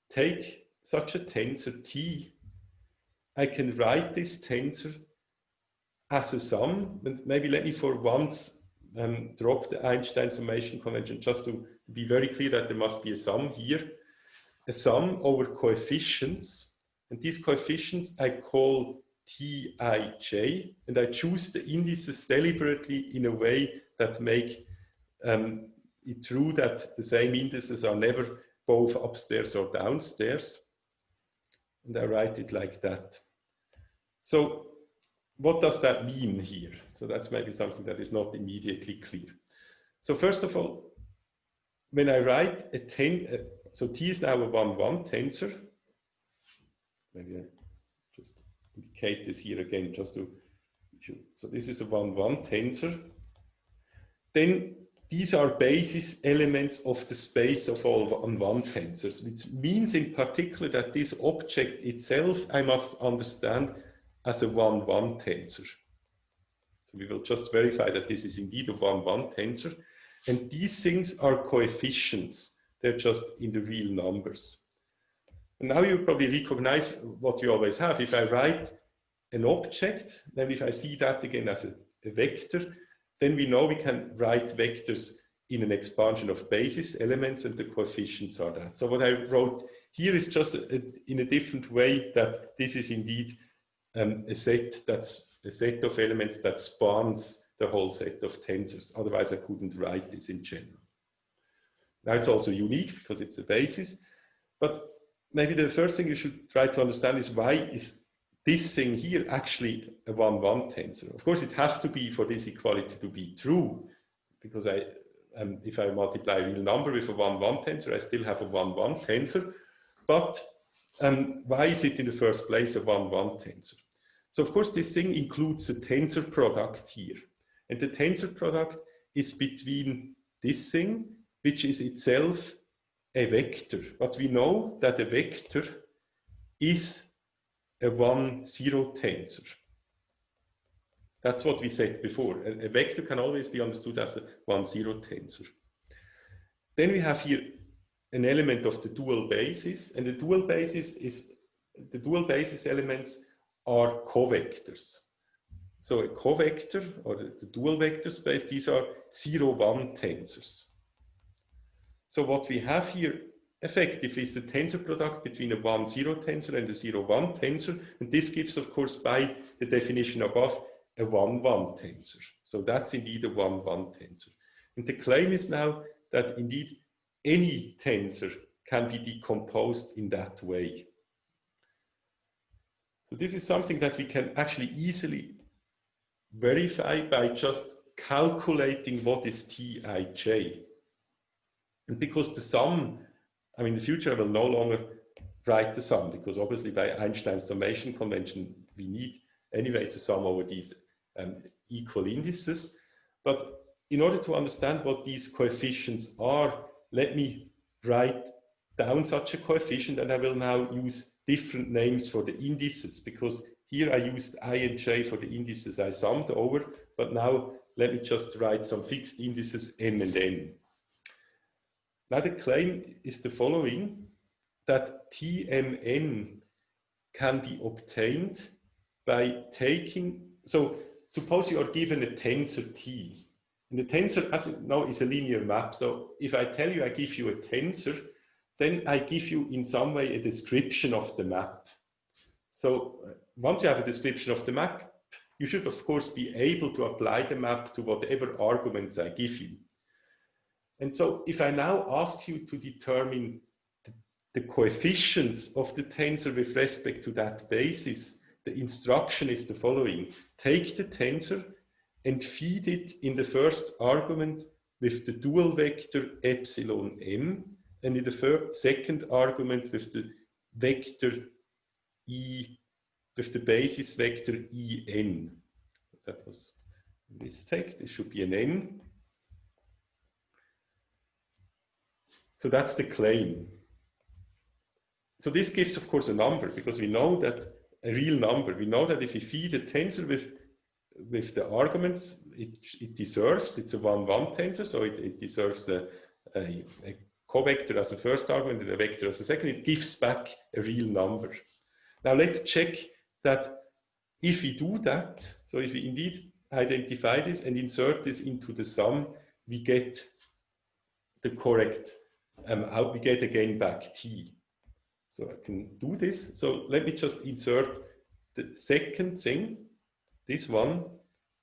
take such a tensor T, I can write this tensor as a sum. And maybe let me for once drop the Einstein summation convention, just to be very clear that there must be a sum here. A sum over coefficients. And these coefficients I call Tij, and I choose the indices deliberately in a way that make it true that the same indices are never both upstairs or downstairs. And I write it like that. So what does that mean here? So that's maybe something that is not immediately clear. So first of all, when I write so T is now a 1-1 tensor. Maybe I just indicate this here again, just to show. So this is a 1-1 tensor. Then these are basis elements of the space of all 1-1 tensors, which means in particular that this object itself I must understand as a 1-1 tensor. So we will just verify that this is indeed a 1-1 tensor. And these things are coefficients. They're just in the real numbers. And now you probably recognize what you always have. If I write an object, then if I see that again as a vector, then we know we can write vectors in an expansion of basis elements, and the coefficients are that. So what I wrote here is just in a different way that this is indeed a set of elements that spans the whole set of tensors. Otherwise, I couldn't write this in general. Now it's also unique because it's a basis, but maybe the first thing you should try to understand is why is this thing here actually a 1-1 tensor? Of course, it has to be for this equality to be true, because if I multiply a real number with a 1-1 tensor, I still have a 1-1 tensor. But why is it in the first place a 1-1 tensor? So of course, this thing includes a tensor product here. And the tensor product is between this thing, which is itself a vector. But we know that a vector is a 1-0 tensor. That's what we said before. A vector can always be understood as a 1-0 tensor. Then we have here an element of the dual basis, and the dual basis elements are covectors. So a covector, or the dual vector space, these are 0-1 tensors. So what we have here effectively is the tensor product between a 1-0 tensor and a 0-1 tensor, and this gives, of course, by the definition above, a 1-1 tensor. So that's indeed a 1-1 tensor. And the claim is now that indeed any tensor can be decomposed in that way. So this is something that we can actually easily verify by just calculating what is Tij. And because the sum, in the future I will no longer write the sum, because obviously by Einstein's summation convention, we need anyway to sum over these equal indices. But in order to understand what these coefficients are, let me write down such a coefficient, and I will now use different names for the indices, because here I used I and j for the indices I summed over, but now let me just write some fixed indices m and n. Now the claim is the following, that Tmn can be obtained by taking, so suppose you are given a tensor T. And the tensor, as you know, is a linear map. So if I tell you I give you a tensor, then I give you in some way a description of the map. So once you have a description of the map, you should of course be able to apply the map to whatever arguments I give you. And so if I now ask you to determine the coefficients of the tensor with respect to that basis, the instruction is the following. Take the tensor and feed it in the first argument with the dual vector epsilon m, and in the second argument with the vector e, with the basis vector en. That was a mistake. This should be an n. So that's the claim. So this gives, of course, a number, because we know that a real number. We know that if we feed a tensor with the arguments it deserves, it's a 1-1 tensor, so it deserves a covector as a first argument and a vector as a second. It gives back a real number. Now let's check that if we do that, so if we indeed identify this and insert this into the sum, we get the correct out, we get again back T. So I can do this. So let me just insert the second thing, this one,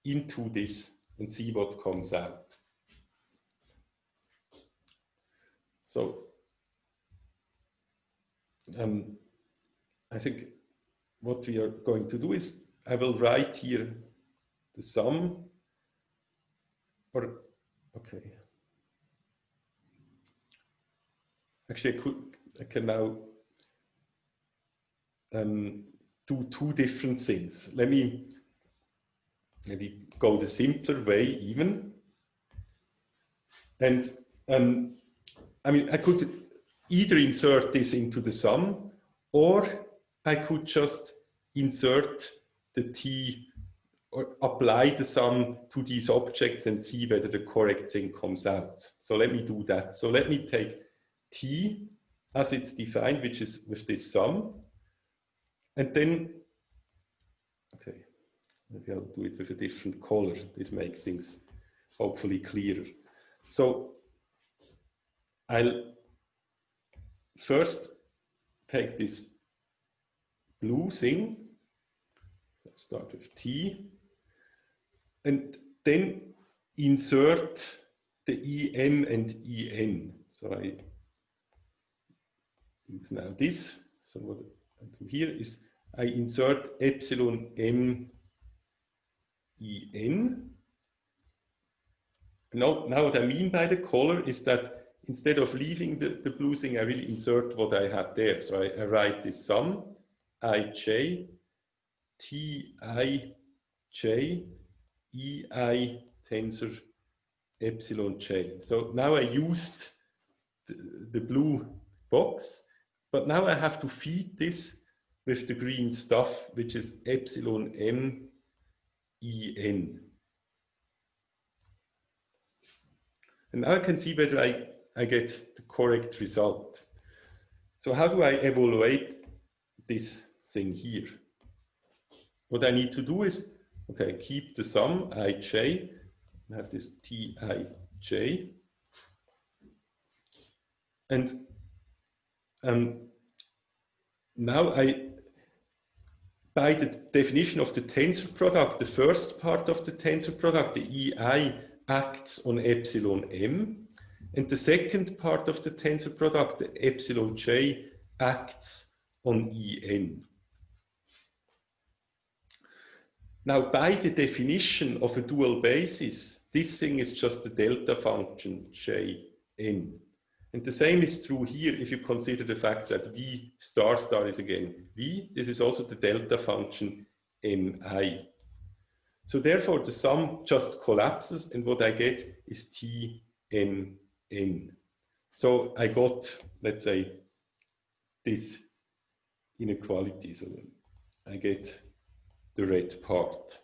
into this and see what comes out. So I think what we are going to do is I will write here the sum, or okay. Actually, I can now do two different things. Let me maybe go the simpler way even. And I mean, I could either insert this into the sum, or I could just insert the T or apply the sum to these objects and see whether the correct thing comes out. So let me do that. So let me take T as it's defined, which is with this sum. And then, okay, maybe I'll do it with a different color. This makes things hopefully clearer. So I'll first take this blue thing, start with T, and then insert the EM and EN. So I use now this. So what I do here is I insert epsilon m en. Now what I mean by the color is that instead of leaving the blue thing, I really insert what I had there. So I write this sum, ij, Tij, Ei tensor epsilon j. So now I used the blue box, but now I have to feed this with the green stuff, which is epsilon m en. And now I can see whether I get the correct result. So how do I evaluate this thing here? What I need to do is, okay, keep the sum ij, I have this Tij, and now by the definition of the tensor product, the first part of the tensor product, the Ei, acts on epsilon m, and the second part of the tensor product, the epsilon j, acts on En. Now, by the definition of a dual basis, this thing is just the delta function Jn. And the same is true here if you consider the fact that V star star is again V. This is also the delta function Mi. So therefore the sum just collapses, and what I get is Tmn. So I got, let's say, this inequality. So I get the red part.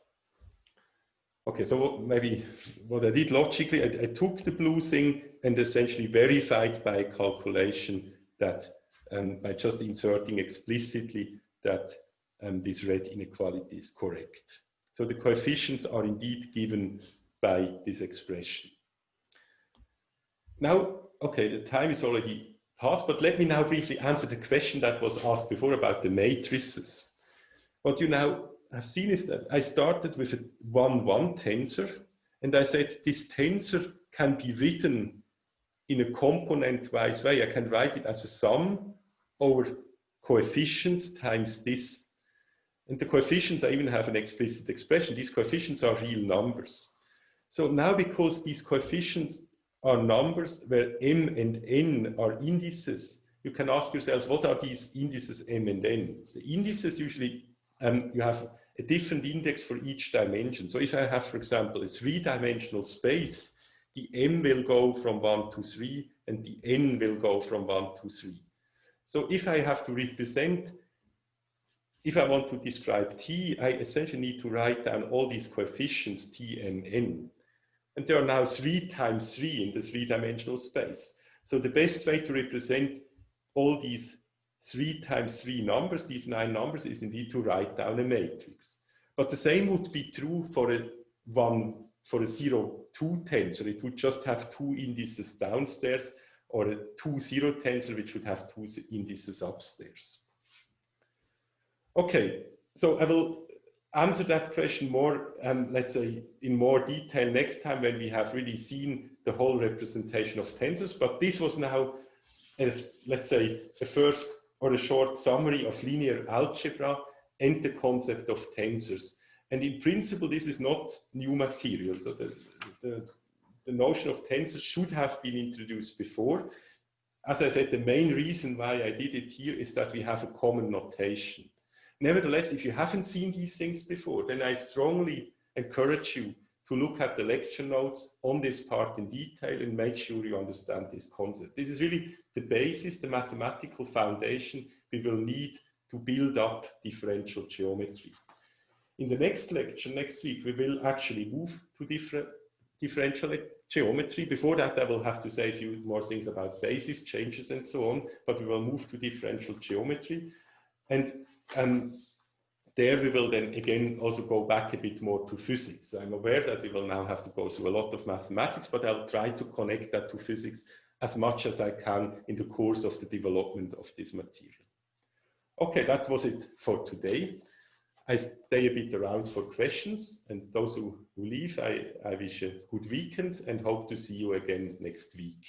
Okay, so maybe what I did logically, I took the blue thing and essentially verified by calculation that by just inserting explicitly that this red inequality is correct. So the coefficients are indeed given by this expression. Now, okay, the time is already passed, but let me now briefly answer the question that was asked before about the matrices. What you now have seen is that I started with a 1-1 tensor, and I said this tensor can be written in a component-wise way. I can write it as a sum over coefficients times this. And the coefficients, I even have an explicit expression. These coefficients are real numbers. So now, because these coefficients are numbers where m and n are indices, you can ask yourself, what are these indices m and n? The indices usually, you have a different index for each dimension. So if I have, for example, a 3-dimensional space, the m will go from 1 to 3 and the n will go from 1 to 3. So if I have to represent, if I want to describe t, I essentially need to write down all these coefficients t and n. And there are now 3 times 3 in the 3-dimensional space. So the best way to represent all these 3 times 3 numbers, these 9 numbers, is indeed to write down a matrix. But the same would be true for a 0-2 tensor. It would just have 2 indices downstairs, or a 2-0 tensor, which would have 2 indices upstairs. Okay, so I will answer that question more, let's say, in more detail next time when we have really seen the whole representation of tensors. But this was now, let's say, a first or a short summary of linear algebra and the concept of tensors. And in principle, this is not new material. So the notion of tensors should have been introduced before. As I said, the main reason why I did it here is that we have a common notation. Nevertheless, if you haven't seen these things before, then I strongly encourage you to look at the lecture notes on this part in detail and make sure you understand this concept. This is really the basis, the mathematical foundation we will need to build up differential geometry. In the next lecture, next week, we will actually move to differential geometry. Before that, I will have to say a few more things about basis changes and so on, but we will move to differential geometry. And there we will then again also go back a bit more to physics. I'm aware that we will now have to go through a lot of mathematics, but I'll try to connect that to physics as much as I can in the course of the development of this material. Okay, that was it for today. I stay a bit around for questions, and those who leave, I wish a good weekend and hope to see you again next week.